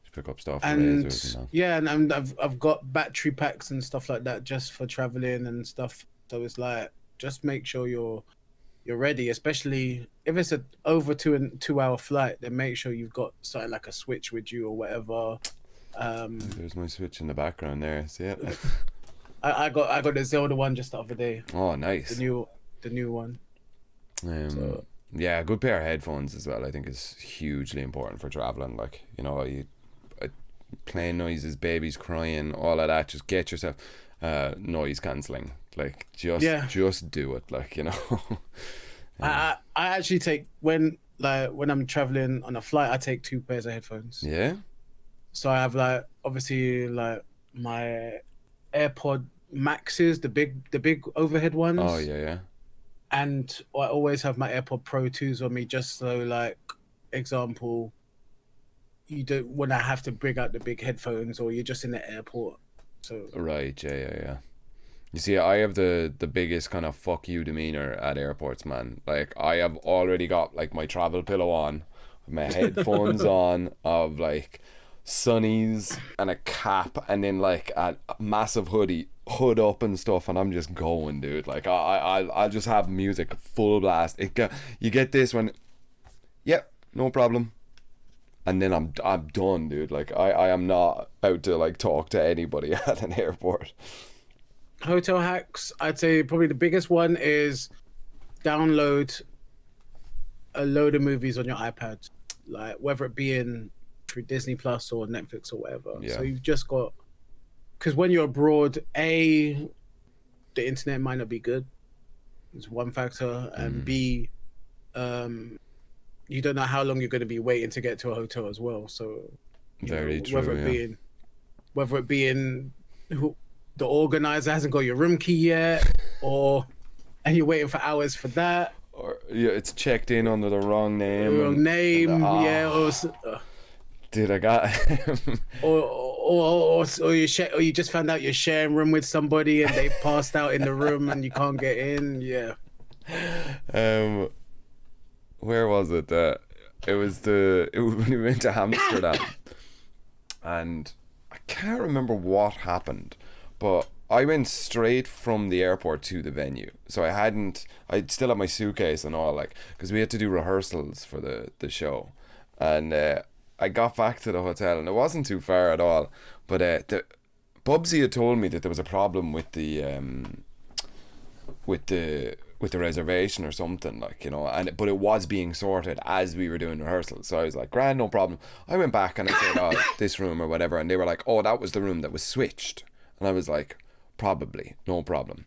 Speaker 2: Just pick up stuff,
Speaker 1: And
Speaker 2: razors and that.
Speaker 1: yeah, and I've got battery packs and stuff like that just for traveling and stuff. So it's like just make sure you're ready, especially if it's a over 2 hour flight. Then make sure you've got something like a switch with you or whatever.
Speaker 2: There's my Switch in the background there. See it?
Speaker 1: I got the Zelda one just the other day,
Speaker 2: Oh, nice.
Speaker 1: the new one. So-
Speaker 2: Yeah, a good pair of headphones as well, I think, is hugely important for traveling. Like, you know, plane noises, babies crying, all of that. Just get yourself noise cancelling. Like, just do it. Like, you know.
Speaker 1: I actually take when I'm traveling on a flight, I take 2 pairs of headphones.
Speaker 2: Yeah.
Speaker 1: So I have like obviously like my AirPod Maxes, the big overhead ones.
Speaker 2: Oh yeah.
Speaker 1: And I always have my AirPod Pro 2s on me just so like example you don't when I have to bring out the big headphones or you're just in the airport. So
Speaker 2: Right. Yeah. You see, I have the biggest kind of fuck you demeanor at airports, man. Like, I have already got like my travel pillow on, my headphones on, of like sunnies and a cap, and then like a massive hood up and stuff, and I'm just going, dude. Like I'll just have music full blast. You get this when, yep, no problem, and then I'm done, dude. Like I am not out to like talk to anybody at an airport.
Speaker 1: hotel hacks, I'd say probably the biggest one is download a load of movies on your iPad, like whether it be in through Disney Plus or Netflix or whatever.
Speaker 2: Yeah.
Speaker 1: So you've just got because when you're abroad, the internet might not be good. It's one factor, and B, you don't know how long you're going to be waiting to get to a hotel as well. So
Speaker 2: Very true.
Speaker 1: Whether it be in the organizer hasn't got your room key yet, and you're waiting for hours for that.
Speaker 2: Or yeah, it's checked in under the wrong name. Dude, I got.
Speaker 1: or you just found out you're sharing room with somebody and they passed out in the room and you can't get in. Yeah.
Speaker 2: Where was it? It was when we went to Amsterdam, and I can't remember what happened, but I went straight from the airport to the venue. So I'd still have my suitcase and all, like, because we had to do rehearsals for the show. And I got back to the hotel, and it wasn't too far at all. But Bubsy had told me that there was a problem with the reservation or something, like, you know, but it was being sorted as we were doing rehearsals. So I was like, grand, no problem. I went back and I said, oh, this room or whatever, and they were like, oh, that was the room that was switched. And I was like, probably, no problem.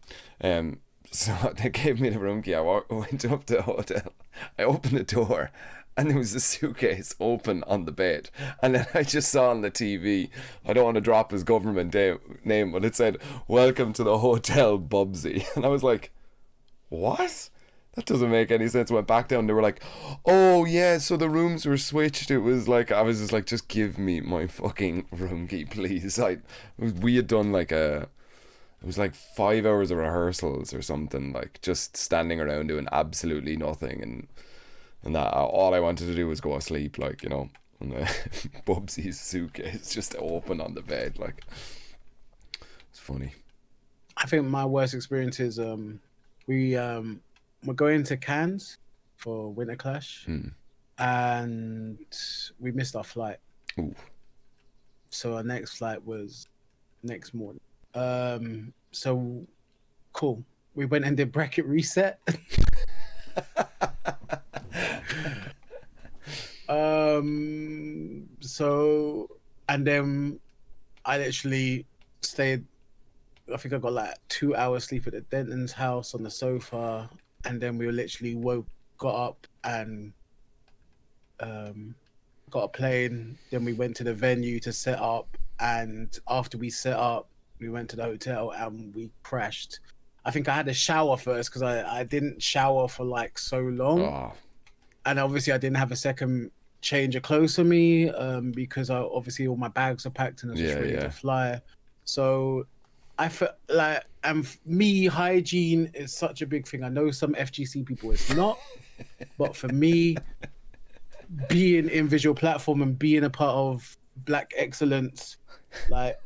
Speaker 2: So they gave me the room key. I went up to the hotel, I opened the door, and there was a suitcase open on the bed. And then I just saw on the TV, I don't want to drop his government name, but it said, welcome to the Hotel Bubsy. And I was like, what? That doesn't make any sense. Went back down, they were like, oh yeah, so the rooms were switched. It was like, I was just like, just give me my fucking room key, please. We had done like it was like 5 hours of rehearsals or something, like just standing around doing absolutely nothing, and that all I wanted to do was go to sleep, like, you know. And Bubsy's suitcase just open on the bed, like, it's funny.
Speaker 1: I think my worst experience is we're going to Cannes for Winter Clash, and we missed our flight.
Speaker 2: Ooh.
Speaker 1: So our next flight was next morning. So cool. We went and did bracket reset. So, and then I literally stayed, I think I got like 2 hours sleep at the Denton's house on the sofa, and then we literally got up and got a plane. Then we went to the venue to set up, and after we set up, we went to the hotel and we crashed. I think I had a shower first because I didn't shower for like so long.
Speaker 2: Oh.
Speaker 1: And obviously I didn't have a second change of clothes for me because obviously all my bags are packed and I was just ready to fly. So I felt like, and me, hygiene is such a big thing. I know some FGC people it's not, but for me, being in visual platform and being a part of Black excellence, like,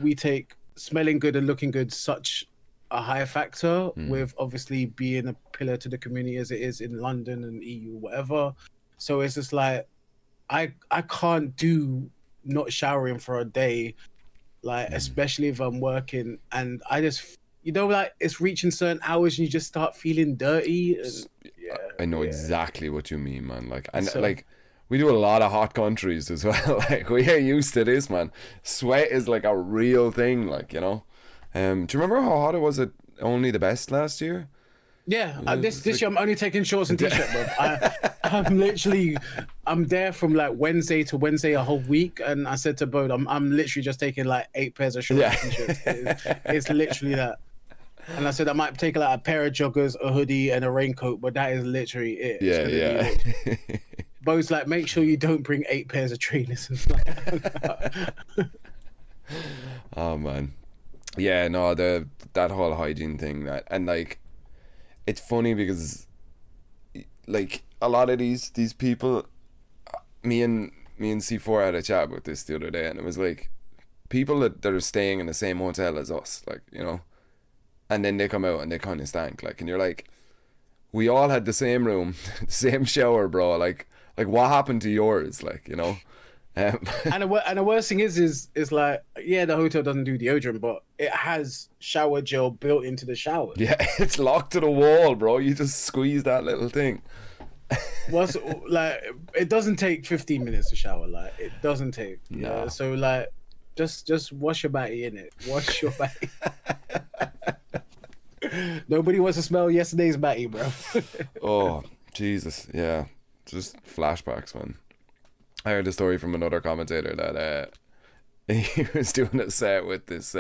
Speaker 1: we take smelling good and looking good such a high factor, with obviously being a pillar to the community as it is in London and EU, whatever. So it's just like, I can't do not showering for a day, like, especially if I'm working, and I just, you know, like, it's reaching certain hours and you just start feeling dirty. And,
Speaker 2: I know exactly what you mean, man. Like, and so, like, we do a lot of hot countries as well. Like, we are used to this, man. Sweat is like a real thing, like, you know. Do you remember how hot it was at Only the Best last year?
Speaker 1: Yeah, this year I'm only taking shorts and t-shirt, bro. I'm there from like Wednesday to Wednesday a whole week, and I said to Bode, I'm literally just taking like 8 pairs of shorts and t-shirts. It's literally that. And I said I might take like a pair of joggers, a hoodie, and a raincoat, but that is literally it.
Speaker 2: Yeah.
Speaker 1: Bo's like, make sure you don't bring 8 pairs of trainers and stuff.
Speaker 2: Oh man, yeah, no, that whole hygiene thing, and like, it's funny because, like, a lot of these people, me and C4 had a chat about this the other day, and it was like, people that are staying in the same hotel as us, like, you know, and then they come out and they kind of stank, like, and you're like, we all had the same room, the same shower, bro, like what happened to yours, like, you know. And
Speaker 1: the worst thing is like, yeah, the hotel doesn't do deodorant, but it has shower gel built into the shower.
Speaker 2: Yeah, it's locked to the wall, bro. You just squeeze that little thing.
Speaker 1: What's like, it doesn't take 15 minutes to shower, like, it doesn't take.
Speaker 2: No.
Speaker 1: So like, just wash your body in it. Wash your body. Nobody wants to smell yesterday's batty, bro.
Speaker 2: Oh, Jesus, yeah. Just flashbacks, man. I heard a story from another commentator that he was doing a set with this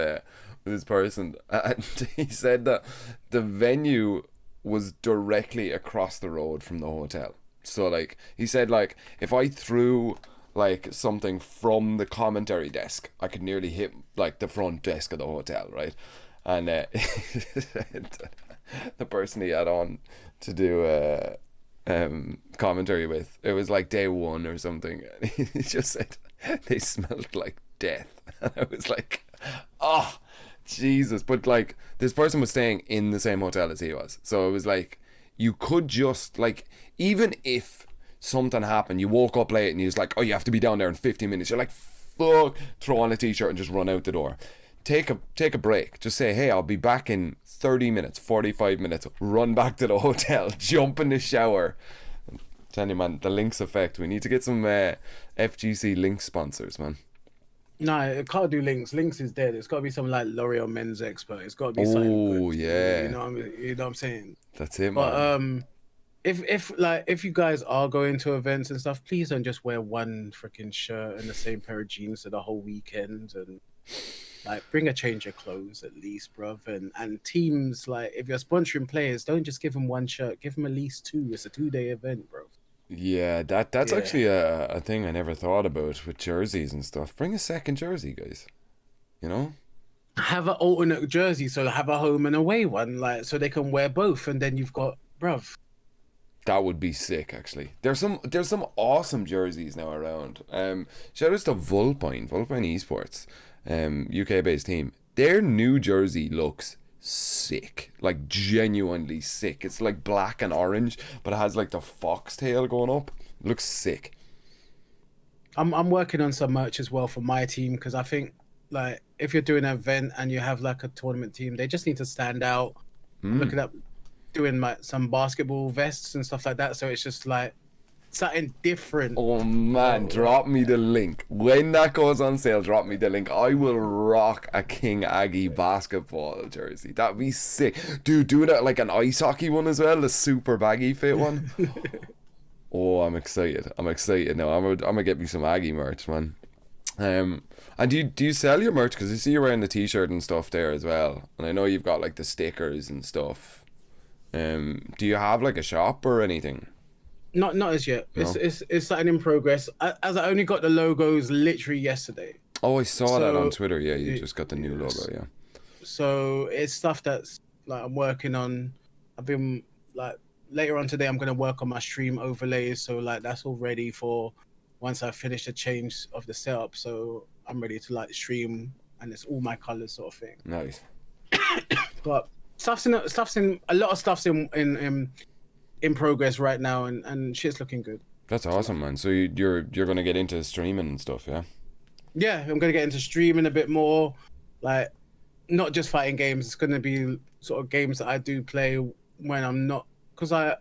Speaker 2: person, and he said that the venue was directly across the road from the hotel. So, like, he said, like, if I threw like something from the commentary desk, I could nearly hit like the front desk of the hotel, right? And the person he had on to do commentary with. It was like day 1 or something. And he just said they smelled like death. And I was like, oh, Jesus. But like, this person was staying in the same hotel as he was. So it was like, you could just, like, even if something happened, you woke up late and you was like, oh, you have to be down there in 15 minutes. You're like, fuck, throw on a t-shirt and just run out the door. Take a break. Just say, hey, I'll be back in 30 minutes, 45 minutes. Run back to the hotel, jump in the shower. I'm telling you, man, the Lynx effect. We need to get some FGC Lynx sponsors, man.
Speaker 1: No, it can't do Lynx. Lynx is dead. It's got to be something like L'Oreal Men's Expert. It's got to be something good.
Speaker 2: Oh, yeah.
Speaker 1: You know what I'm saying?
Speaker 2: That's it, man.
Speaker 1: But if you guys are going to events and stuff, please don't just wear one freaking shirt and the same pair of jeans for the whole weekend, and like bring a change of clothes at least, bruv. And teams, like, if you're sponsoring players, don't just give them one shirt, give them at least 2. It's a 2-day event, bro.
Speaker 2: Yeah, that's actually a thing I never thought about with jerseys and stuff. Bring a second jersey, guys. You know?
Speaker 1: Have an alternate jersey, so have a home and away one, like, so they can wear both, and then you've got, bruv.
Speaker 2: That would be sick, actually. There's some awesome jerseys now around. Shout out to Vulpine Esports, UK based team. Their new jersey looks sick, like genuinely sick. It's like black and orange, but it has like the foxtail going up. It looks sick.
Speaker 1: I'm working on some merch as well for my team, because I think, like, if you're doing an event and you have like a tournament team, they just need to stand out. I'm looking up doing like some basketball vests and stuff like that, so it's just like something different.
Speaker 2: Oh man, drop me the link. When that goes on sale, drop me the link. I will rock a King Aggy basketball jersey. That'd be sick. Dude, doing it like an ice hockey one as well, the super baggy fit one. Oh, I'm excited now. I'm gonna get me some Aggy merch, man. And do you sell your merch? Because I see you're wearing the t-shirt and stuff there as well, and I know you've got like the stickers and stuff. Do you have like a shop or anything?
Speaker 1: Not as yet.
Speaker 2: No?
Speaker 1: It's something in progress. As I only got the logos literally yesterday.
Speaker 2: Oh, I saw that on Twitter. Yeah, you just got the new logo. Yeah.
Speaker 1: So it's stuff that's like I'm working on. I've been like later on today. I'm gonna work on my stream overlays. So like that's all ready for once I finish the change of the setup. So I'm ready to like stream, and it's all my colors sort of thing.
Speaker 2: Nice.
Speaker 1: But stuff's in a lot of stuff's in progress right now, and shit's looking good.
Speaker 2: That's awesome, man. So you're gonna get into streaming and stuff, yeah?
Speaker 1: Yeah, I'm gonna get into streaming a bit more, like not just fighting games. It's gonna be sort of games that I do play when I'm not, because I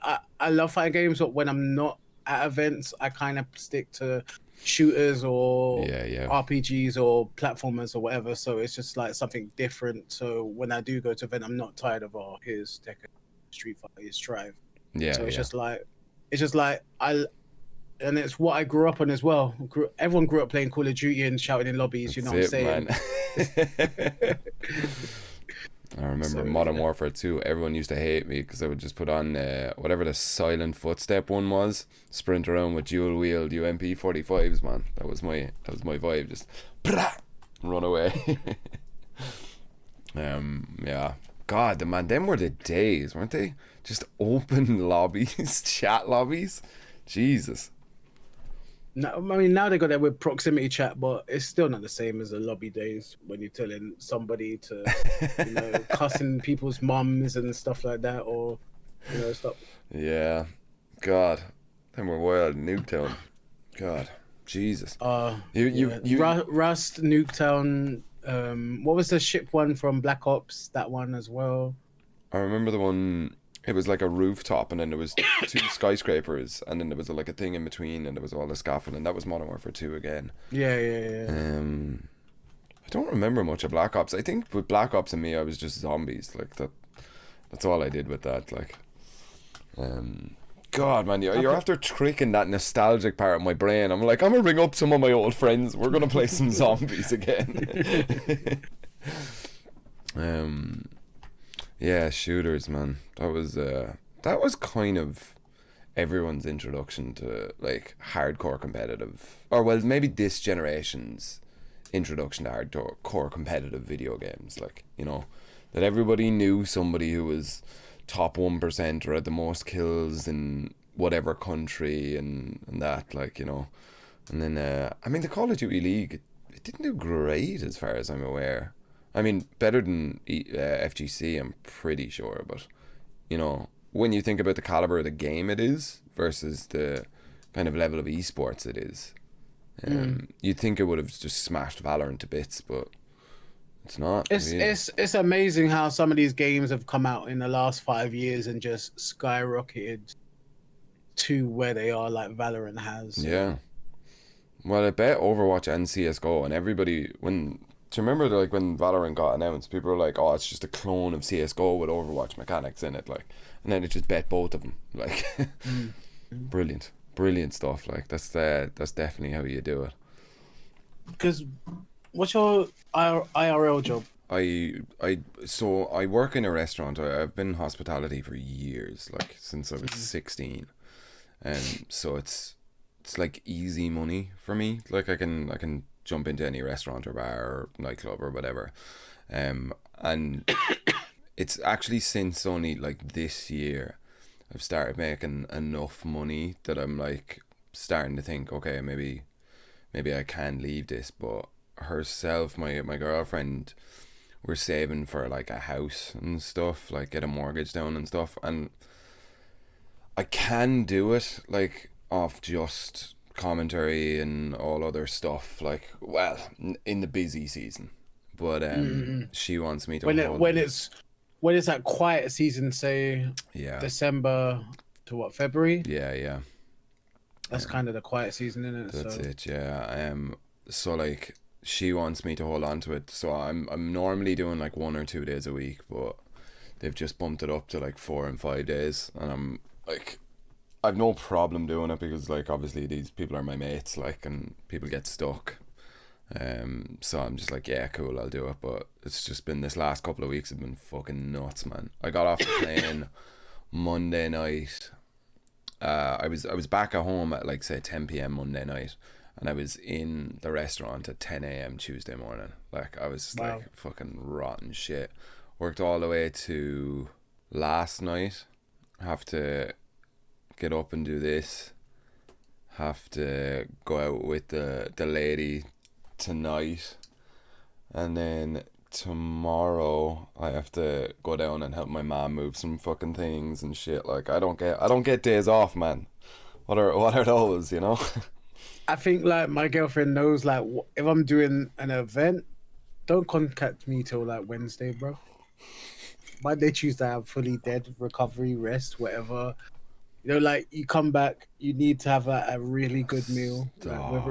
Speaker 1: love fighting games, but when I'm not at events, I kind of stick to shooters or RPGs or platformers or whatever. So it's just like something different. So when I do go to event, I'm not tired of here's Tekken, Street Fighter, here's Strive.
Speaker 2: Yeah.
Speaker 1: So it's just like and it's what I grew up on as well. Everyone grew up playing Call of Duty and shouting in lobbies. You know what I'm saying?
Speaker 2: Man. I remember Modern Warfare 2. Everyone used to hate me because I would just put on whatever the silent footstep one was, sprint around with dual wheeled UMP 45s. Man, that was my vibe. Just run away. Yeah. God, them were the days, weren't they? Just open lobbies, chat lobbies. Jesus.
Speaker 1: No, I mean, now they got that with proximity chat, but it's still not the same as the lobby days when you're telling somebody to, cussing people's mums and stuff like that, or, stuff.
Speaker 2: Yeah. God. Them were wild. Nuketown. God. Jesus.
Speaker 1: Rust, Nuketown. What was the ship one from Black Ops? That one as well.
Speaker 2: I remember the one. It was like a rooftop, and then there was 2 skyscrapers, and then there was like a thing in between, and there was all the scaffolding. That was Modern Warfare 2 again.
Speaker 1: Yeah.
Speaker 2: I don't remember much of Black Ops. I think with Black Ops and me, I was just zombies. Like that. That's all I did with that. Like, God, man, you're after tricking that nostalgic part of my brain. I'm like, I'm gonna ring up some of my old friends. We're gonna play some zombies again. Yeah, shooters, man. That was kind of everyone's introduction to like hardcore competitive, or well, maybe this generation's introduction to hardcore competitive video games. Like, that everybody knew somebody who was top 1% or had the most kills in whatever country and that, like, you know. And then I mean, the Call of Duty League, it didn't do great as far as I'm aware. I mean, better than FGC, I'm pretty sure, but you know, when you think about the caliber of the game it is versus the kind of level of esports it is, you'd think it would have just smashed Valorant to bits, but it's not. Really.
Speaker 1: It's amazing how some of these games have come out in the last 5 years and just skyrocketed to where they are, like Valorant has.
Speaker 2: Yeah. Well, I bet Overwatch and CS:GO and everybody, when, do you remember like when Valorant got announced, people were like, "Oh, it's just a clone of CS:GO with Overwatch mechanics in it," like, and then it just bet both of them, like, brilliant stuff. Like that's definitely how you do it.
Speaker 1: Because what's your IRL job?
Speaker 2: So I work in a restaurant. I've been in hospitality for years, like since I was 16, and so it's like easy money for me. Like I can jump into any restaurant or bar or nightclub or whatever, and it's actually since only like this year I've started making enough money that I'm like starting to think, okay, maybe I can leave this. But herself, my girlfriend, we're saving for like a house and stuff, like get a mortgage down and stuff, and I can do it like off just commentary and all other stuff, like, well, in the busy season, but she wants me to
Speaker 1: when it's that quiet season, say December to what, February?
Speaker 2: Yeah.
Speaker 1: That's kind of the quiet season, isn't it?
Speaker 2: That's it, yeah. So like she wants me to hold on to it, so I'm normally doing like 1 or 2 days a week, but they've just bumped it up to like 4 and 5 days, and I'm like, I've no problem doing it because like obviously these people are my mates, like, and people get stuck, so I'm just like, yeah, cool, I'll do it. But it's just been, this last couple of weeks have been fucking nuts, man. I got off the plane Monday night. I was back at home at like say 10 p.m. Monday night, and I was in the restaurant at 10 a.m. Tuesday morning. Like I was just like fucking rotten shit. Worked all the way to last night. Have to get up and do this. Have to go out with the lady tonight, and then tomorrow I have to go down and help my mom move some fucking things and shit. Like I don't get days off, man. What are those, you know?
Speaker 1: I think like my girlfriend knows, like, if I'm doing an event, don't contact me till like Wednesday, bro. Monday, Tuesday, I'm fully dead, recovery, rest, whatever. You know, like you come back, you need to have a really good meal, like, whether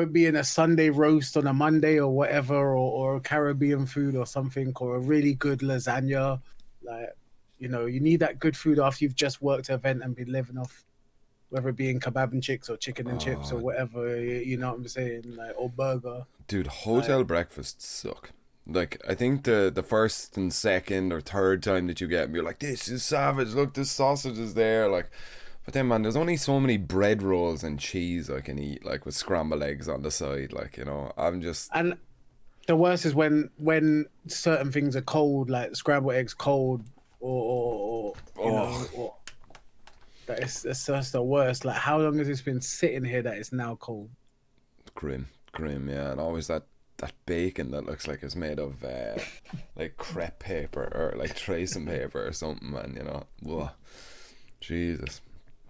Speaker 1: it be in a Sunday roast on a Monday or whatever, or Caribbean food or something, or a really good lasagna. Like, you know, you need that good food after you've just worked an event and been living off, whether it be in kebab and chicks or chicken and chips or whatever, you know what I'm saying, like, or burger.
Speaker 2: Dude, hotel breakfasts suck. Like, I think the first and second or third time that you get them, you're like, this is savage, look, this sausage is there, like, but then, man, there's only so many bread rolls and cheese I can eat, like, with scrambled eggs on the side, like, you know, I'm just... And
Speaker 1: the worst is when certain things are cold, like scrambled eggs cold, or you know, or it's just the worst. Like, how long has this been sitting here that it's now cold?
Speaker 2: Grim, yeah, and always that bacon that looks like it's made of like crepe paper or like tracing paper or something, man, you know. Whoa. Jesus.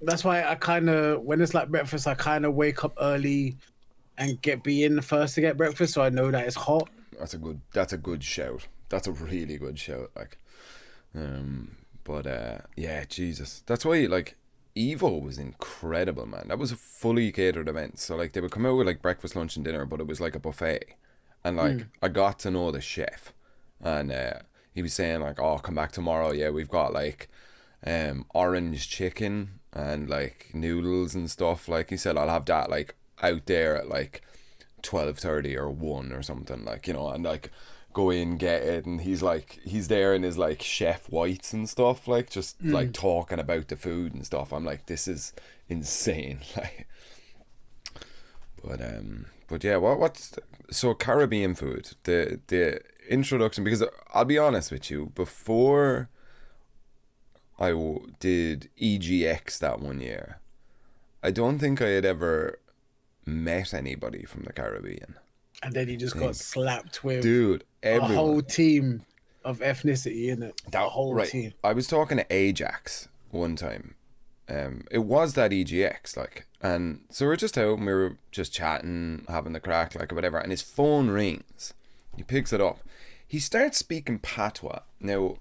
Speaker 1: That's why I kind of, when it's like breakfast, I kind of wake up early and be in first to get breakfast, so I know that it's hot.
Speaker 2: That's a good shout. That's a really good shout, like. But yeah, Jesus. That's why, like, Evo was incredible, man. That was a fully catered event. So like they would come out with like breakfast, lunch and dinner, but it was like a buffet. And like I got to know the chef, and he was saying like, oh, come back tomorrow, yeah, we've got like orange chicken and like noodles and stuff. Like he said, I'll have that like out there at like 12:30 or 1 or something, like, you know, and like go in, get it, and he's there in his like chef whites and stuff, like just like talking about the food and stuff. I'm like, this is insane. Like, but yeah, so Caribbean food, the introduction, because I'll be honest with you, before did EGX that one year, I don't think I had ever met anybody from the Caribbean.
Speaker 1: And then you just got slapped with
Speaker 2: Dude,
Speaker 1: a
Speaker 2: everyone.
Speaker 1: whole team of ethnicity in it. A whole team.
Speaker 2: I was talking to Ajax one time. It was that EGX, like, and so we're just out and we were just chatting, having the crack, like, or whatever, and his phone rings. He picks it up. He starts speaking patois. Now,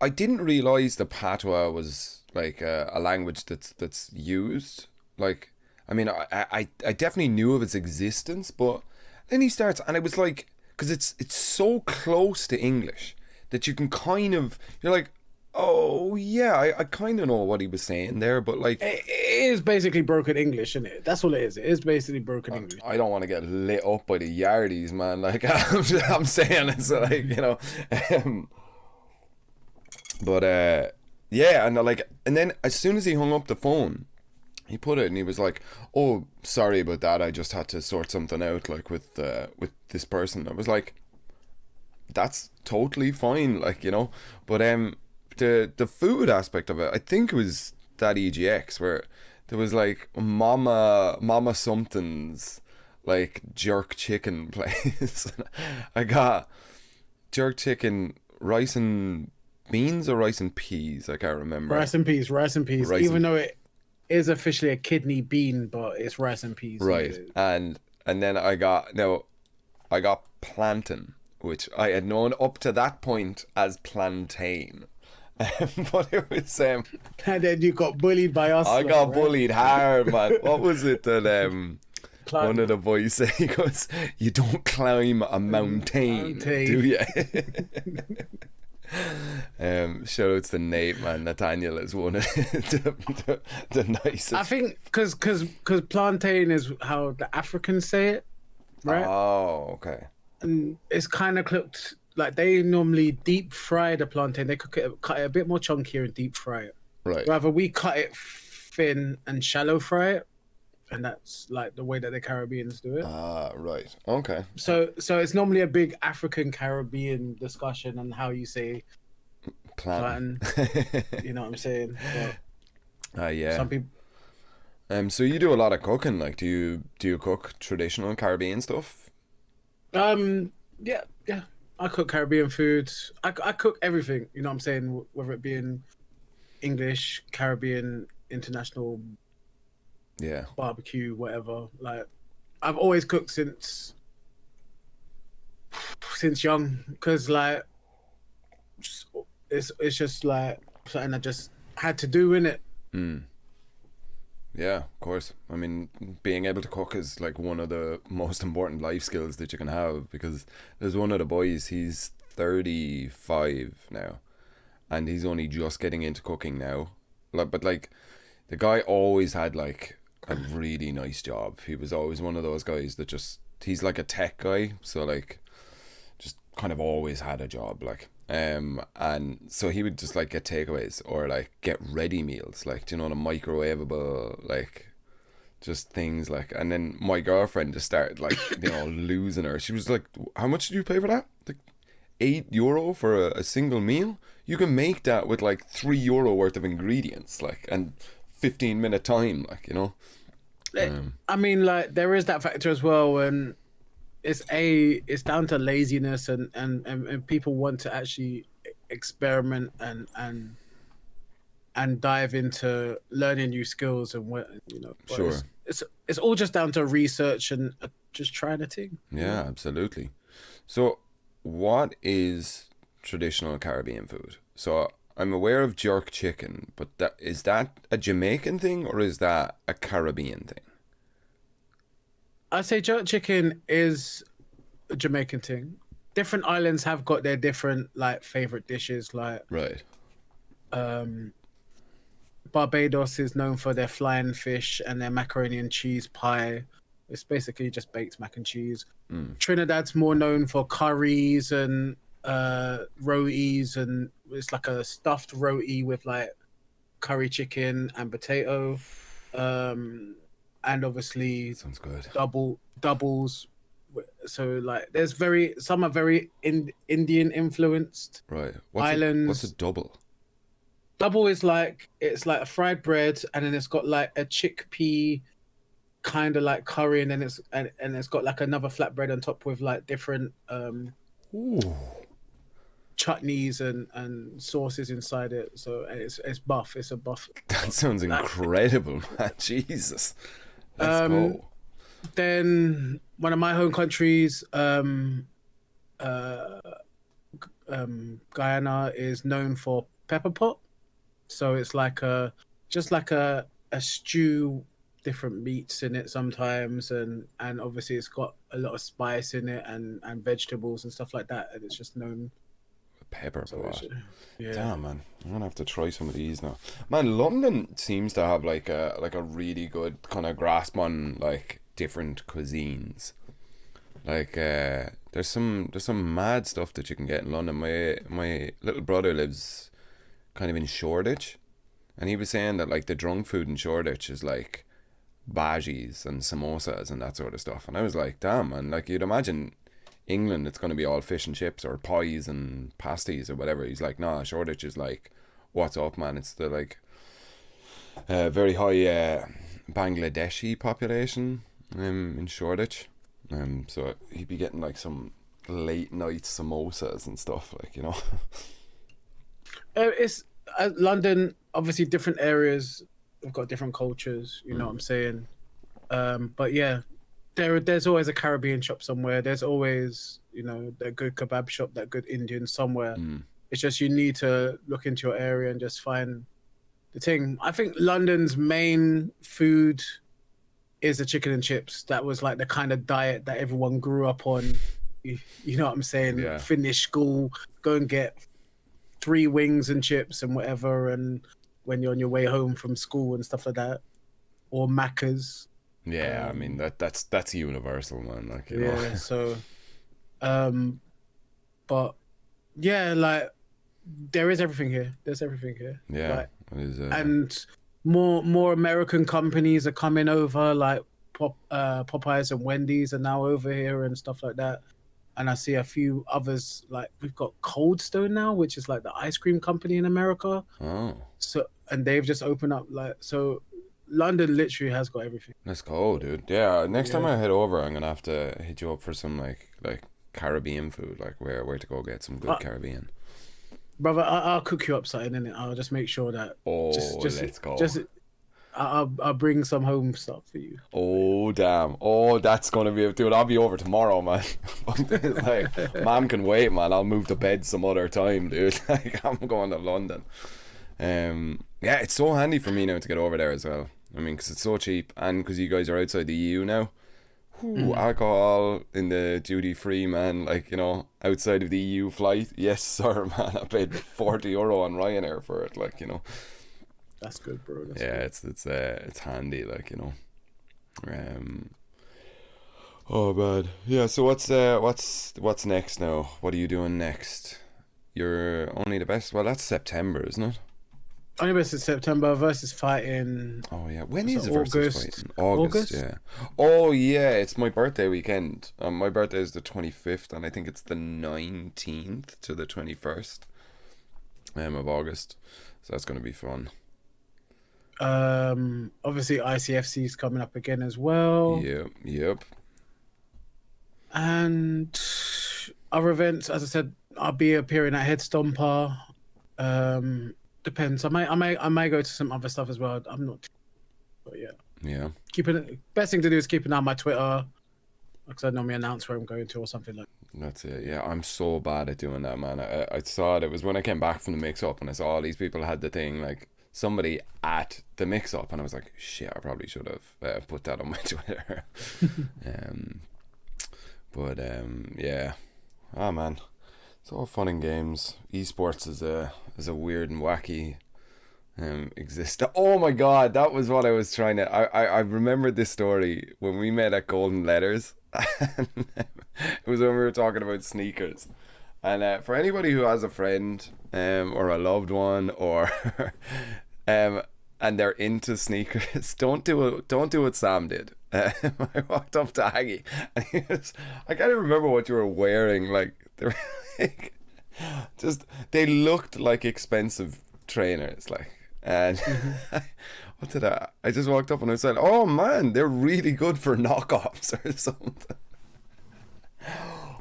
Speaker 2: I didn't realize the patois was like a language that's used. Like, I mean, I definitely knew of its existence, but then he starts, and it was like, because it's so close to English that you can kind of, you're like, oh yeah, I kind of know what he was saying there, but like,
Speaker 1: It is basically broken English, isn't it? That's all it is. It is basically broken English.
Speaker 2: I don't want to get lit up by the yardies, man. Like, I'm saying, it's like, you know, but yeah, and like, and then as soon as he hung up the phone, he put it and he was like, oh, sorry about that, I just had to sort something out, like, with this person. I was like, that's totally fine, like, you know. But the food aspect of it, I think it was that EGX where there was like mama something's like jerk chicken place. I got jerk chicken, rice and beans or rice and peas, I can't remember.
Speaker 1: Rice and peas. Even though it is officially a kidney bean, but it's rice and peas.
Speaker 2: Right. And then I got plantain, which I had known up to that point as plantain. But it was
Speaker 1: and then you got bullied by us.
Speaker 2: I got bullied hard, man. What was it that one of the boys said? He goes, "You don't climb a mountain, do you?" Shout out to Nate, man. Nathaniel is one of the nicest.
Speaker 1: I think because plantain is how the Africans say it, right?
Speaker 2: Oh, okay.
Speaker 1: And it's kind of cooked. Like, they normally deep fry the plantain. They cut it a bit more chunkier and deep fry it.
Speaker 2: Right.
Speaker 1: Rather, we cut it thin and shallow fry it, and that's like the way that the Caribbeans do it.
Speaker 2: Ah, right. Okay.
Speaker 1: So it's normally a big African Caribbean discussion on how you say plantain. You know what I'm saying?
Speaker 2: Yeah.
Speaker 1: Some people.
Speaker 2: So you do a lot of cooking. Like, do you cook traditional Caribbean stuff?
Speaker 1: Yeah. I cook Caribbean food. I cook everything, you know what I'm saying? Whether it be in English, Caribbean, international, barbecue, whatever. Like, I've always cooked since young, because like it's just like something I just had to do, innit?
Speaker 2: Yeah, of course. I mean, being able to cook is like one of the most important life skills that you can have, because there's one of the boys, he's 35 now, and he's only just getting into cooking now. But like, the guy always had like a really nice job. He was always one of those guys that just, he's like a tech guy, so like just kind of always had a job, like. And so he would just like get takeaways or like get ready meals, like, do you know, the microwavable, like, just things like. And then my girlfriend just started like, you know, losing her. She was like, how much did you pay for that? Like €8 for a single meal? You can make that with like €3 worth of ingredients, like, and 15-minute time, like, you know.
Speaker 1: I mean, like, there is that factor as well, and it's down to laziness and people want to actually experiment and dive into learning new skills and what, you know. But
Speaker 2: Sure.
Speaker 1: It's all just down to research and just trying a thing.
Speaker 2: Yeah, absolutely. So what is traditional Caribbean food? So I'm aware of jerk chicken, but is that a Jamaican thing or is that a Caribbean thing?
Speaker 1: I'd say jerk chicken is a Jamaican thing. Different islands have got their different like favorite dishes. Like,
Speaker 2: Right.
Speaker 1: Barbados is known for their flying fish and their macaroni and cheese pie. It's basically just baked mac and cheese. Trinidad's more known for curries and rotis, and it's like a stuffed roti with like curry chicken and potato. And obviously
Speaker 2: Sounds good.
Speaker 1: doubles. So like, some are very Indian influenced.
Speaker 2: Right.
Speaker 1: Islands.
Speaker 2: What's a double?
Speaker 1: Double is like it's like a fried bread, and then it's got like a chickpea kind of like curry, and then it's got like another flatbread on top with like different
Speaker 2: Ooh,
Speaker 1: chutneys and sauces inside it. So and it's buff. It's a buff.
Speaker 2: that sounds incredible, man. Jesus. Let's go.
Speaker 1: Then one of my home countries, Guyana, is known for pepper pot. So it's like just like a stew, different meats in it sometimes, and obviously it's got a lot of spice in it and vegetables and stuff like that, and it's just known.
Speaker 2: Pepper pot.
Speaker 1: Yeah.
Speaker 2: Damn, man, I'm gonna have to try some of these now. Man, London seems to have like a really good kind of grasp on like different cuisines. Like there's some mad stuff that you can get in London. My little brother lives kind of in Shoreditch, and he was saying that like the drunk food in Shoreditch is like bhajis and samosas and that sort of stuff. And I was like, damn, man, like you'd imagine England it's going to be all fish and chips or pies and pasties or whatever. He's like, nah, Shoreditch is like, what's up, man? It's the like very high Bangladeshi population in Shoreditch. So he'd be getting like some late night samosas and stuff, like, you know.
Speaker 1: It's London. Obviously, different areas have got different cultures. You know what I'm saying? But yeah, there's always a Caribbean shop somewhere. There's always, you know, that good kebab shop, that good Indian somewhere. It's just you need to look into your area and just find the thing. I think London's main food is the chicken and chips. That was like the kind of diet that everyone grew up on. You know what I'm saying?
Speaker 2: Yeah.
Speaker 1: Finish school, go and get 3 wings and chips and whatever, and when you're on your way home from school and stuff like that, or Macca's.
Speaker 2: Yeah, I mean that's universal, man. Like, you know.
Speaker 1: Yeah, so, but yeah, like there is everything here. There's everything here.
Speaker 2: Yeah,
Speaker 1: like,
Speaker 2: it is,
Speaker 1: and more American companies are coming over, like Popeyes and Wendy's are now over here and stuff like that. And I see a few others, like we've got Cold Stone now, which is like the ice cream company in America.
Speaker 2: Oh,
Speaker 1: So, and they've just opened up, like, so London literally has got everything.
Speaker 2: let's go, dude. Yeah, next time I head over, I'm gonna have to hit you up for some like Caribbean food, like where to go get some good Caribbean.
Speaker 1: Brother, I'll cook you up something, innit? I'll just make sure that.
Speaker 2: Let's go.
Speaker 1: I'll bring some home stuff for you.
Speaker 2: Oh damn! Oh, that's gonna be, dude. I'll be over tomorrow, man. Like, mom can wait, man. I'll move to bed some other time, dude. Like, I'm going to London. Yeah, it's so handy for me now to get over there as well. I mean, because it's so cheap, and because you guys are outside the EU now. Alcohol in the duty free, man. Like, you know, outside of the EU flight. Yes, sir, man. I paid €40 on Ryanair for it. Like, you know.
Speaker 1: That's good, bro. That's
Speaker 2: good. It's handy, like, you know. Oh man, yeah. So what's next now? What are you doing next? You're only the best. Well, that's September, isn't it?
Speaker 1: Only best in September versus fighting.
Speaker 2: Oh yeah, when is
Speaker 1: it
Speaker 2: the versus
Speaker 1: August?
Speaker 2: fighting? August, yeah. Oh yeah, it's my birthday weekend. My birthday is the 25th, and I think it's the 19th to the 21st of August. So that's gonna be fun.
Speaker 1: Obviously ICFC is coming up again as well.
Speaker 2: Yep.
Speaker 1: And other events, as I said, I'll be appearing at Head Stomper. Depends. I might go to some other stuff as well. I'm not. But yeah. Best thing to do is keep an eye on my Twitter, because I normally announce where I'm going to or something like.
Speaker 2: That's it. Yeah, I'm so bad at doing that, man. I saw it was when I came back from the mix-up, and I saw all these people had the thing, like somebody at the mix-up, and I was like, shit, I probably should have put that on my Twitter. Yeah. Oh man, it's all fun and games. Esports is a weird and wacky exist. Oh my god, that was what I was trying to. I remembered this story when we met at Golden Letters. It was when we were talking about sneakers. And for anybody who has a friend or a loved one or and they're into sneakers, don't do what Sam did. I walked up to Aggy and I can't even remember what you were wearing. Like, they were like, they looked like expensive trainers, like, and what did I just walked up and I said, oh man, they're really good for knockoffs or something.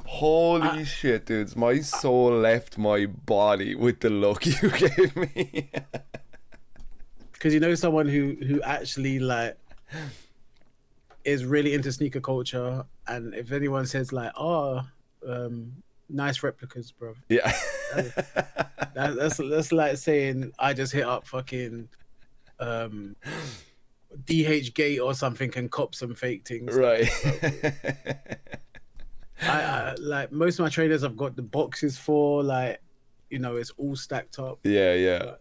Speaker 2: Holy shit, dudes, my soul left my body with the look you gave me.
Speaker 1: Because you know someone who actually like is really into sneaker culture, and if anyone says like, oh, nice replicas, bro.
Speaker 2: Yeah.
Speaker 1: That's like saying I just hit up fucking DH Gate or something and cop some fake things.
Speaker 2: Right.
Speaker 1: I like most of my trainers I've got the boxes for, like, you know, it's all stacked up.
Speaker 2: Yeah.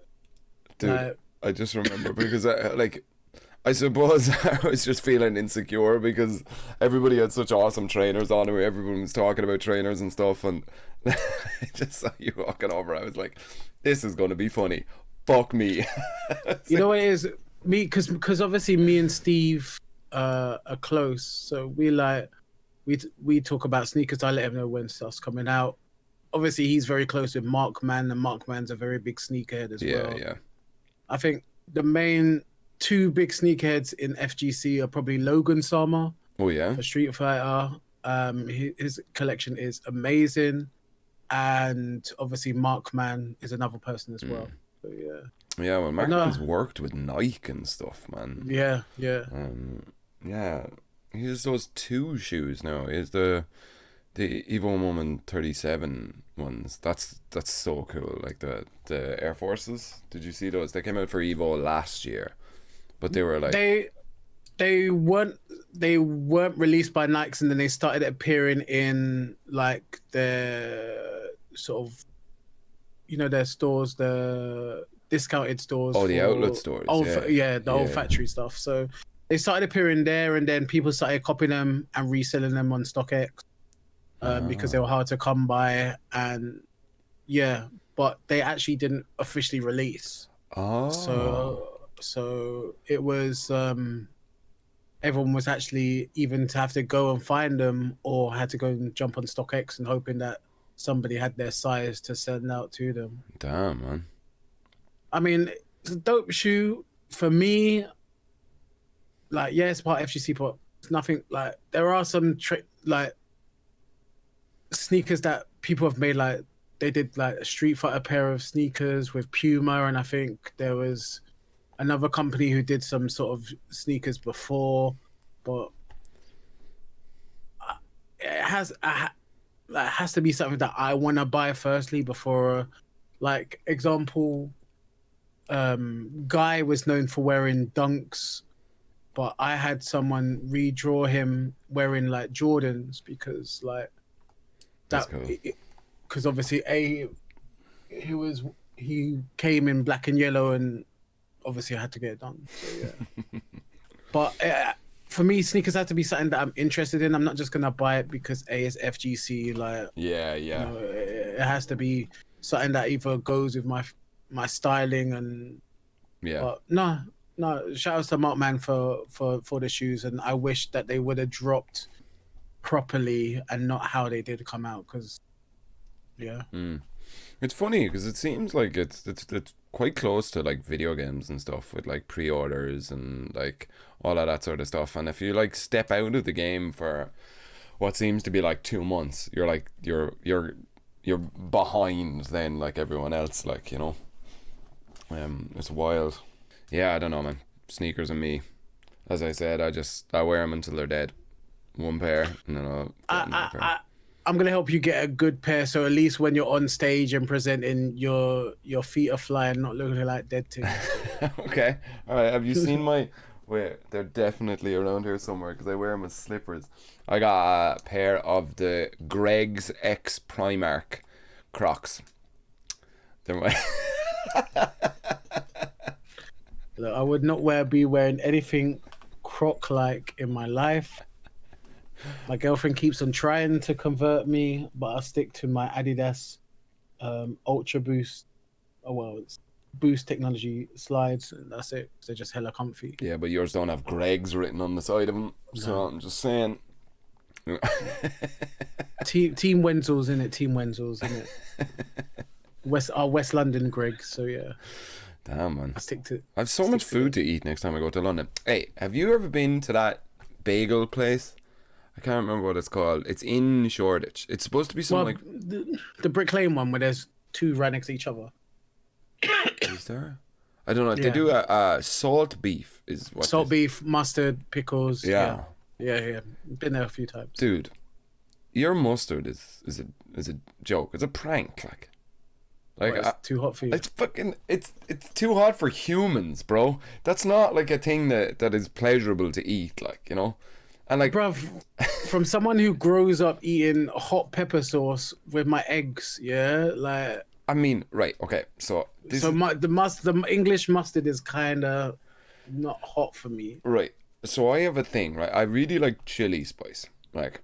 Speaker 2: Dude,
Speaker 1: Like,
Speaker 2: I just remember because I suppose I was just feeling insecure because everybody had such awesome trainers on and everyone was talking about trainers and stuff, and I just saw you walking over. I was like, this is going to be funny. Fuck me.
Speaker 1: you know what it is? Me, because obviously me and Steve are close, so we talk about sneakers. I let him know when stuff's coming out. Obviously, he's very close with Markman, and Markman's a very big sneakerhead as well.
Speaker 2: Yeah.
Speaker 1: I think the main two big sneakerheads in FGC are probably Logan Sama
Speaker 2: Oh yeah.
Speaker 1: for Street Fighter. His collection is amazing, and obviously Markman is another person as well. So yeah.
Speaker 2: Yeah, well, Markman's worked with Nike and stuff, man.
Speaker 1: Yeah.
Speaker 2: Yeah. He has those two shoes now. He has the Evo Moment 37 ones. That's so cool. Like the Air Forces. Did you see those? They came out for Evo last year, but they were like
Speaker 1: they weren't released by Nikes, and then they started appearing in like the sort of, you know, their stores, the discounted stores.
Speaker 2: the outlet stores.
Speaker 1: The old factory stuff. So they started appearing there, and then people started copying them and reselling them on StockX because they were hard to come by. And yeah, but they actually didn't officially release. So it was everyone was actually even to have to go and find them, or had to go and jump on StockX and hoping that somebody had their size to send out to them.
Speaker 2: Damn, man.
Speaker 1: I mean, it's a dope shoe for me. Like, yeah, it's part FGC, but it's nothing like. There are some like sneakers that people have made. Like they did like a Street Fighter pair of sneakers with Puma, and I think there was another company who did some sort of sneakers before, but it has to be something that I want to buy firstly before, like, example, Guy was known for wearing Dunks, but I had someone redraw him wearing like Jordans because like that, because obviously he came in black and yellow, and obviously I had to get it done. So yeah. But for me, sneakers have to be something that I'm interested in. I'm not just gonna buy it because it's FGC. Like,
Speaker 2: yeah.
Speaker 1: You know, it has to be something that either goes with my styling and.
Speaker 2: Yeah.
Speaker 1: But no. Shout out to Markman for the shoes, and I wish that they would have dropped properly and not how they did come out. Because yeah.
Speaker 2: It's funny because it seems like it's quite close to like video games and stuff with like pre-orders and like all of that sort of stuff. And if you like step out of the game for what seems to be like 2 months, you're like you're behind then like everyone else, like, you know. It's wild. Yeah, I don't know, man. Sneakers and me, as I said, I wear them until they're dead. One pair, and then I'll get another pair.
Speaker 1: I'm gonna help you get a good pair, so at least when you're on stage and presenting, your feet are flying, not looking like dead things.
Speaker 2: Okay, all right. Have you seen my? Wait, they're definitely around here somewhere because I wear them as slippers. I got a pair of the Greg's X Primark Crocs. They're my.
Speaker 1: Look, I would not be wearing anything Croc-like in my life. My girlfriend keeps on trying to convert me, but I'll stick to my Adidas Ultra Boost. It's Boost technology slides, and that's it. They're just hella comfy.
Speaker 2: Yeah, but yours don't have Greg's written on the side of them, so I'm just saying.
Speaker 1: Team Wenzel's in it. Team Wenzel's in it. West London Greg. So yeah,
Speaker 2: Damn, man.
Speaker 1: I stick to.
Speaker 2: I have so much food to eat next time I go to London. Hey, have you ever been to that bagel place? I can't remember what it's called. It's in Shoreditch. It's supposed to be something
Speaker 1: the Brick Lane one where there's two right next to each other.
Speaker 2: Is there? I don't know. They
Speaker 1: Yeah.
Speaker 2: do a salt beef. Is what?
Speaker 1: Salt beef, mustard, pickles.
Speaker 2: Yeah.
Speaker 1: Yeah. Been there a few times.
Speaker 2: Dude, your mustard is a joke. It's a prank. Like
Speaker 1: It's too hot for you.
Speaker 2: it's fucking it's too hot for humans, bro. That's not like a thing that is pleasurable to eat. Like, you know, and like,
Speaker 1: Bruv, from someone who grows up eating hot pepper sauce with my eggs, yeah, like.
Speaker 2: I mean, right? Okay, so
Speaker 1: The English mustard is kind of not hot for me.
Speaker 2: right. So I have a thing, right? I really like chili spice. Like,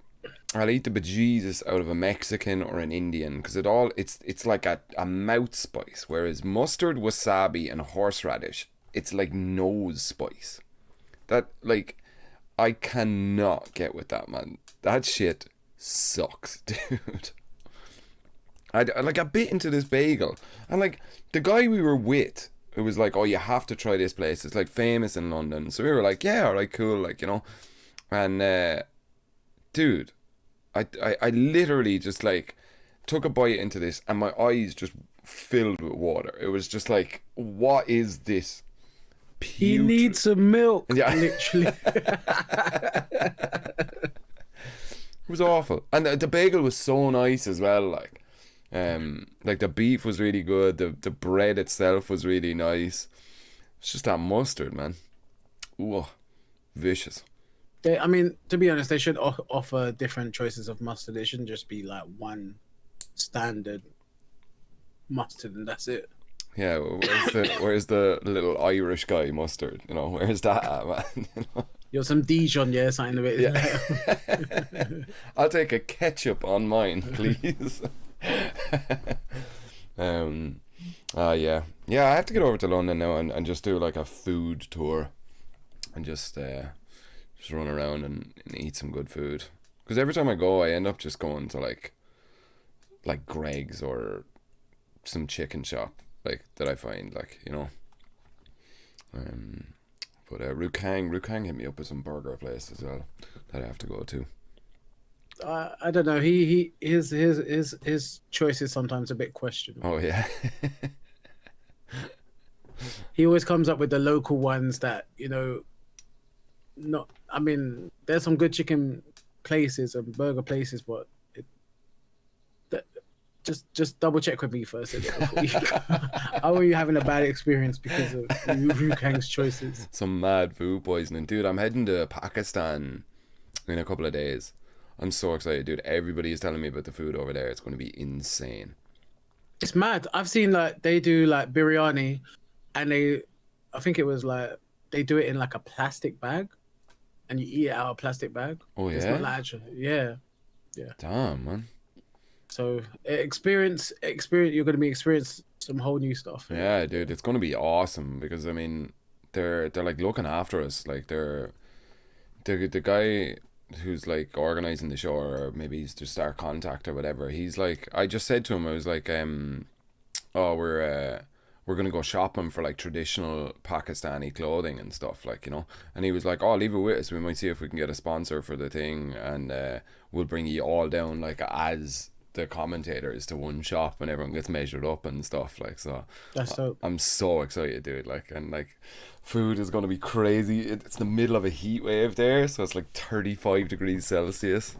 Speaker 2: I'll eat the bejesus out of a Mexican or an Indian because it's like a mouth spice, whereas mustard, wasabi, and horseradish, it's like nose spice. That, like, I cannot get with that, man. That shit sucks, dude. I bit into this bagel, and like the guy we were with, it was like, oh, you have to try this place. It's like famous in London. So we were like, yeah, all right, cool, like, you know, and dude, I literally just like took a bite into this, and my eyes just filled with water. It was just like, what is this?
Speaker 1: He needs some milk.
Speaker 2: Yeah.
Speaker 1: Literally.
Speaker 2: It was awful, and the bagel was so nice as well. Like the beef was really good. The bread itself was really nice. It's just that mustard, man. Ooh, vicious.
Speaker 1: I mean, to be honest, they should offer different choices of mustard. It shouldn't just be like one standard mustard and that's it.
Speaker 2: Yeah, where's the little Irish guy mustard? You know, where's that at, man? You know?
Speaker 1: You're some Dijon, yeah, something a bit.
Speaker 2: Yeah. I'll take a ketchup on mine, please. Yeah, I have to get over to London now and just do like a food tour and just run around and eat some good food, because every time I go I end up just going to like Greg's or some chicken shop like that I find, like, you know, but Rukang hit me up with some burger place as well that I have to go to.
Speaker 1: I don't know. His choice is sometimes a bit questionable.
Speaker 2: Oh yeah.
Speaker 1: He always comes up with the local ones that, you know, not. I mean, there's some good chicken places and burger places, but just double check with me first. How are you having a bad experience because of Rukang's choices?
Speaker 2: Some mad food poisoning, dude. I'm heading to Pakistan in a couple of days. I'm so excited, dude. Everybody is telling me about the food over there. It's going to be insane.
Speaker 1: It's mad. I've seen like they do like biryani, and I think it was like they do it in like a plastic bag, and you eat it out of a plastic bag.
Speaker 2: Oh yeah.
Speaker 1: It's not like yeah.
Speaker 2: Damn, man.
Speaker 1: So experience. You're going to be experiencing some whole new stuff.
Speaker 2: Yeah, dude. It's going to be awesome because I mean, they're like looking after us. Like they're the guy who's like organizing the show, or maybe he's just our contact or whatever. He's like, I just said to him, I was like, oh, we're gonna go shopping for like traditional Pakistani clothing and stuff, like, you know. And he was like, oh, leave it with us, we might see if we can get a sponsor for the thing, and we'll bring you all down like as the commentators to one shop, and everyone gets measured up and stuff, like. So
Speaker 1: That's dope.
Speaker 2: I'm so excited, dude. Like, and like food is going to be crazy. It's the middle of a heat wave there, so it's like 35 degrees Celsius.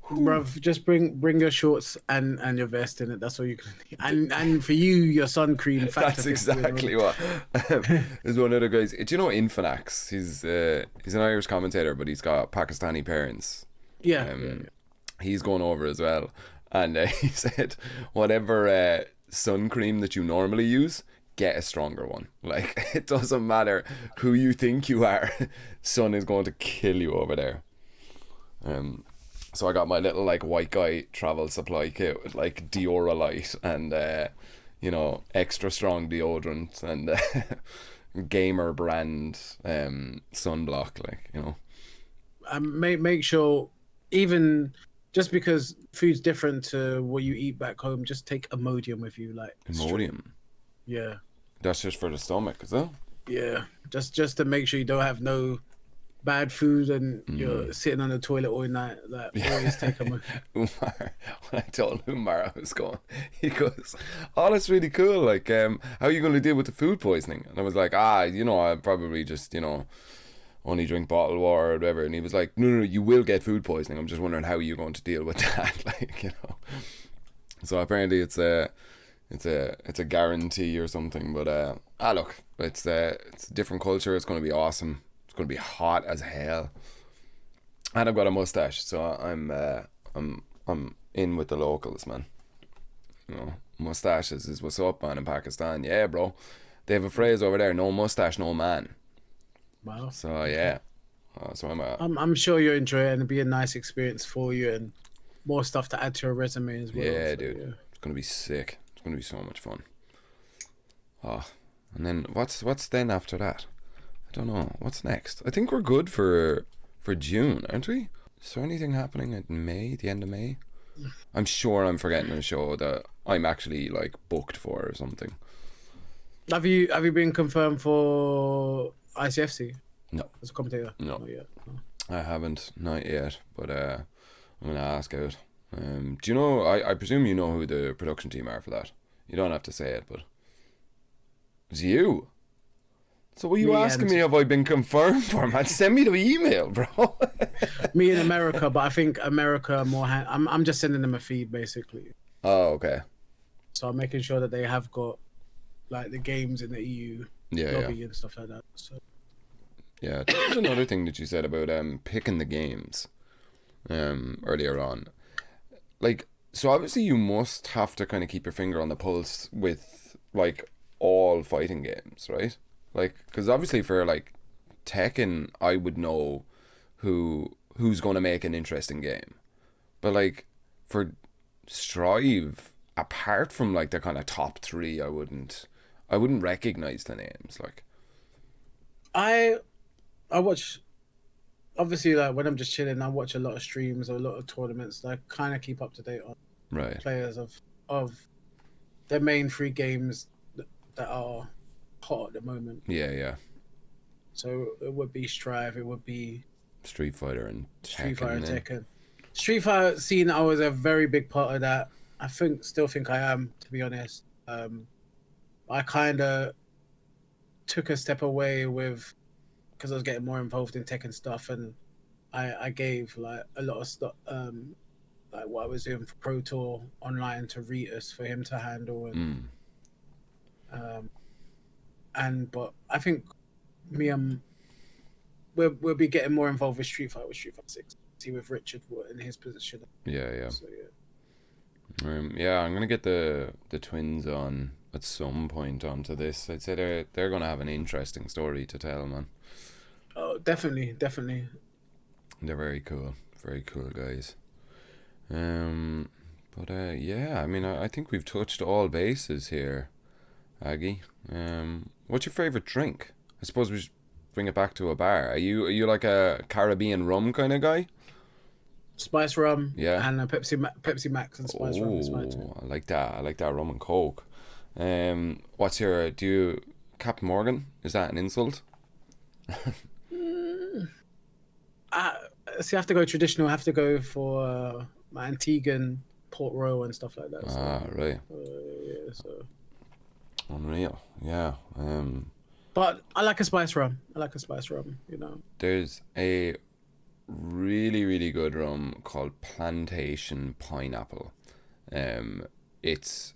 Speaker 1: Bruv, just bring your shorts and your vest in it. That's all you can. And for you, your sun cream.
Speaker 2: That's exactly what. There's one of the guys. Do you know Infinax? He's an Irish commentator, but he's got Pakistani parents.
Speaker 1: Yeah.
Speaker 2: He's going over as well, and he said whatever sun cream that you normally use, get a stronger one. Like, it doesn't matter who you think you are, sun is going to kill you over there. So I got my little like white guy travel supply kit with like Diorolite and you know, extra strong deodorant and gamer brand sunblock, like, you know.
Speaker 1: Make sure, even just because food's different to what you eat back home, just take Imodium with you, like straight.
Speaker 2: Imodium.
Speaker 1: Yeah,
Speaker 2: That's just for the stomach, is it?
Speaker 1: yeah. Just to make sure you don't have no bad food and you're sitting on the toilet all night. Like always take Imodium.
Speaker 2: Umar, when I told Umar I was going, he goes, "Oh, that's really cool. Like, how are you going to deal with the food poisoning?" And I was like, I'll probably just, only drink bottled water or whatever. And he was like, no, you will get food poisoning. I'm just wondering how you're going to deal with that. Like, So apparently it's a guarantee or something. But look, it's a different culture. It's going to be awesome. It's going to be hot as hell. And I've got a mustache, so I'm in with the locals, man. Mustaches is what's up, man, in Pakistan. Yeah, bro. They have a phrase over there: no mustache, no man.
Speaker 1: Wow.
Speaker 2: So yeah, so
Speaker 1: I'm sure you'll enjoy it and it'll be a nice experience for you and more stuff to add to your resume as well.
Speaker 2: Yeah,
Speaker 1: so,
Speaker 2: dude,
Speaker 1: yeah.
Speaker 2: It's gonna be sick. It's gonna be so much fun. Oh, and then what's then after that? I don't know. What's next? I think we're good for June, aren't we? Is there anything happening at May? The end of May? I'm sure I'm forgetting a show that I'm actually like booked for or something.
Speaker 1: Have you been confirmed for ICFC?
Speaker 2: No.
Speaker 1: As a commentator?
Speaker 2: No.
Speaker 1: Not yet. No.
Speaker 2: I haven't, not yet, but I'm gonna ask out. Do you know? I presume you know who the production team are for that. You don't have to say it, but it's you. So what are you asking me? Have I been confirmed for, man? Send me the email, bro.
Speaker 1: Me in America, but I think America more. I'm just sending them a feed basically.
Speaker 2: Oh, okay.
Speaker 1: So I'm making sure that they have got like the games in the EU lobby and stuff like that. So.
Speaker 2: Yeah, there's another thing that you said about picking the games earlier on. Like, so obviously you must have to kind of keep your finger on the pulse with like all fighting games, right? Like, because obviously for like Tekken, I would know who's going to make an interesting game, but like for Strive, apart from like the kind of top three, I wouldn't recognize the names. Like,
Speaker 1: I watch, obviously, like when I'm just chilling, I watch a lot of streams, a lot of tournaments. I kind of keep up to date on players of their main three games that are hot at the moment.
Speaker 2: Yeah.
Speaker 1: So it would be Strive, it would be
Speaker 2: Street Fighter and
Speaker 1: Tekken. Street Fighter scene, I was a very big part of that. I still think I am, to be honest. I kind of took a step away because I was getting more involved in Tekken stuff, and I gave like a lot of stuff, like what I was doing for Pro Tour online to Ritus for him to handle, but I think we'll be getting more involved with Street Fighter 6. See with Richard in his position.
Speaker 2: Yeah.
Speaker 1: So,
Speaker 2: yeah, I'm gonna get the twins on at some point onto this. I'd say they're gonna have an interesting story to tell, man.
Speaker 1: Oh, definitely.
Speaker 2: They're very cool guys. But yeah, I mean, I think we've touched all bases here, Aggy. What's your favorite drink? I suppose we should bring it back to a bar. Are you like a Caribbean rum kind of guy?
Speaker 1: Spice rum,
Speaker 2: yeah,
Speaker 1: and a Pepsi Max and spice rum is mine too.
Speaker 2: I like that rum and coke. Captain Morgan? Is that an insult?
Speaker 1: See, I have to go traditional. I have to go for my Antiguan Port Royal and stuff like that.
Speaker 2: Right.
Speaker 1: Yeah, so.
Speaker 2: Unreal. Yeah.
Speaker 1: But I like a spice rum.
Speaker 2: There's a really, really good rum called Plantation Pineapple. It's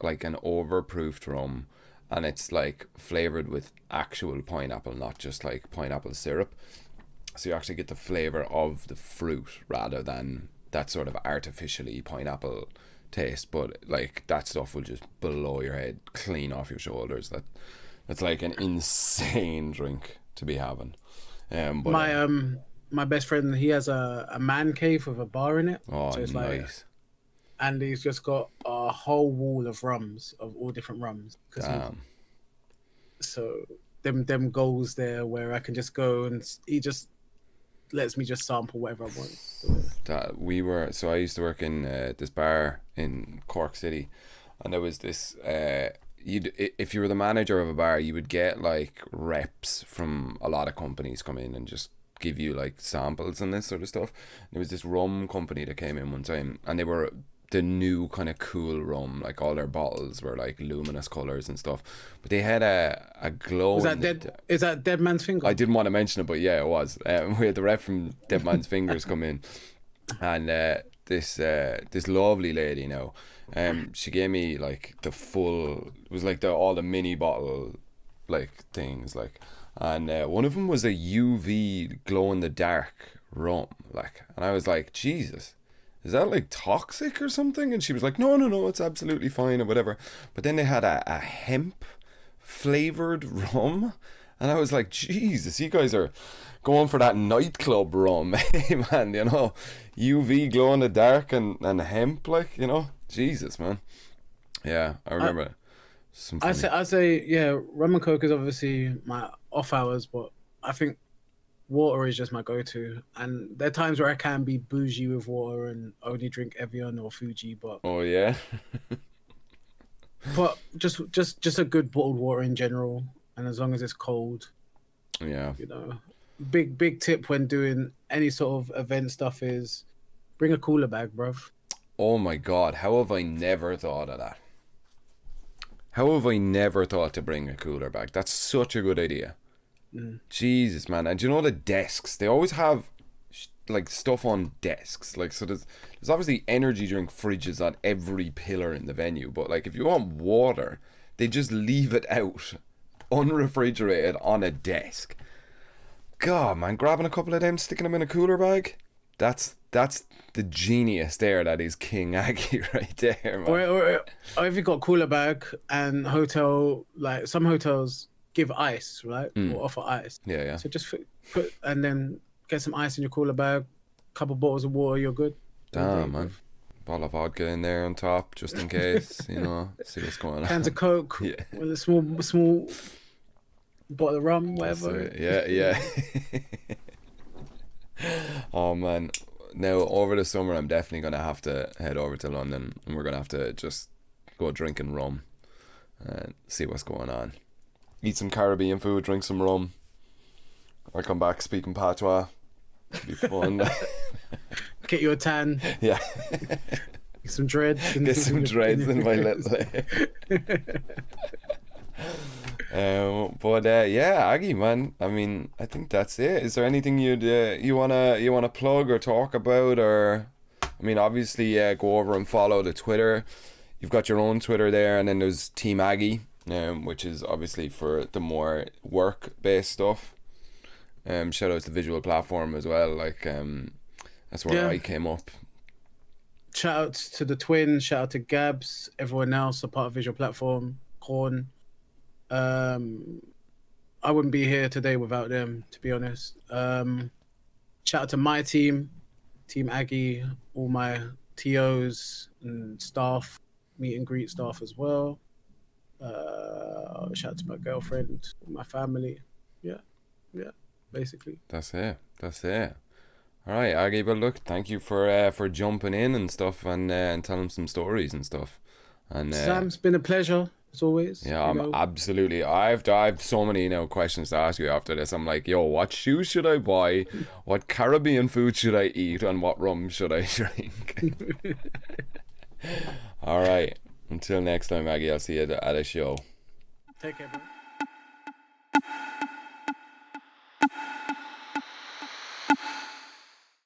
Speaker 2: like an overproofed rum, and it's like flavored with actual pineapple, not just like pineapple syrup. So you actually get the flavor of the fruit rather than that sort of artificially pineapple taste. But like that stuff will just blow your head clean off your shoulders. That's like an insane drink to be having. But
Speaker 1: my best friend, he has a man cave with a bar in it.
Speaker 2: Oh,
Speaker 1: so it's
Speaker 2: nice.
Speaker 1: And he's just got a whole wall of rums, of all different rums.
Speaker 2: Damn.
Speaker 1: So them goals there where I can just go and he just lets me just sample whatever I want.
Speaker 2: So I used to work in this bar in Cork City, and there was this if you were the manager of a bar, you would get like reps from a lot of companies come in and just give you like samples and this sort of stuff. There was this rum company that came in one time, and they were the new kind of cool rum, like all their bottles were like luminous colours and stuff, but they had a glow.
Speaker 1: Is that Dead Man's Finger?
Speaker 2: I didn't want to mention it, but yeah, it was. We had the rep from Dead Man's Fingers come in, and this lovely lady now, she gave me like the full, it was like all the mini bottle like things, like, and one of them was a UV glow in the dark rum, like, and I was like, Jesus, is that like toxic or something? And she was like, no, it's absolutely fine or whatever. But then they had a hemp flavored rum, and I was like, Jesus, you guys are going for that nightclub rum. Hey man, you know, UV glow in the dark and hemp, like, you know, Jesus, man. Yeah, I remember
Speaker 1: I say yeah, rum and coke is obviously my off hours, but I think water is just my go-to, and there are times where I can be bougie with water and only drink Evian or Fuji, but
Speaker 2: oh yeah.
Speaker 1: but just a good bottled water in general, and as long as it's cold.
Speaker 2: Yeah,
Speaker 1: you know, big tip when doing any sort of event stuff is bring a cooler bag, bruv.
Speaker 2: Oh my god, how have I never thought of that? How have I never thought to bring a cooler bag? That's such a good idea. Jesus, man. And do you know the desks, they always have like stuff on desks, like, so there's obviously energy drink fridges on every pillar in the venue, but like if you want water, they just leave it out unrefrigerated on a desk. God, man, grabbing a couple of them, sticking them in a cooler bag, that's the genius there. That is King Aggy right there, man.
Speaker 1: Or if you got cooler bag and hotel, like some hotels give ice, right? Or offer ice.
Speaker 2: Yeah.
Speaker 1: So just put and then get some ice in your cooler bag, couple bottles of water, you're good.
Speaker 2: Damn, man. Bottle of vodka in there on top, just in case, you know, see what's going on.
Speaker 1: Cans of Coke,
Speaker 2: yeah.
Speaker 1: With a small bottle of rum, whatever.
Speaker 2: Yeah. Oh, man. Now, over the summer, I'm definitely going to have to head over to London, and we're going to have to just go drinking rum and see what's going on. Eat some Caribbean food, drink some rum. I'll come back speaking patois. It'll be fun.
Speaker 1: Get you a tan.
Speaker 2: Yeah.
Speaker 1: Get some dreads.
Speaker 2: Get some dreads in my little yeah, Aggy, man. I mean, I think that's it. Is there anything you wanna plug or talk about? Or, I mean, obviously, go over and follow the Twitter. You've got your own Twitter there, and then there's Team Aggy, which is obviously for the more work-based stuff. Shout out to Visual Platform as well. Like, that's where I came up.
Speaker 1: Shout out to the twins. Shout out to Gabs. Everyone else a part of Visual Platform. Corn. I wouldn't be here today without them, to be honest. Shout out to my team, Team Aggy, all my TOs and staff, meet and greet staff as well. Shout out to my girlfriend, my family. Yeah, basically.
Speaker 2: That's it. All right, Aggy, but look, thank you for jumping in and stuff, and telling some stories and stuff. And
Speaker 1: Sam, it's been a pleasure as always.
Speaker 2: Yeah, absolutely. I've so many questions to ask you after this. I'm like, yo, what shoes should I buy? What Caribbean food should I eat? And what rum should I drink? All right. Until next time, Aggy, I'll see you at a show.
Speaker 1: Take care, bro.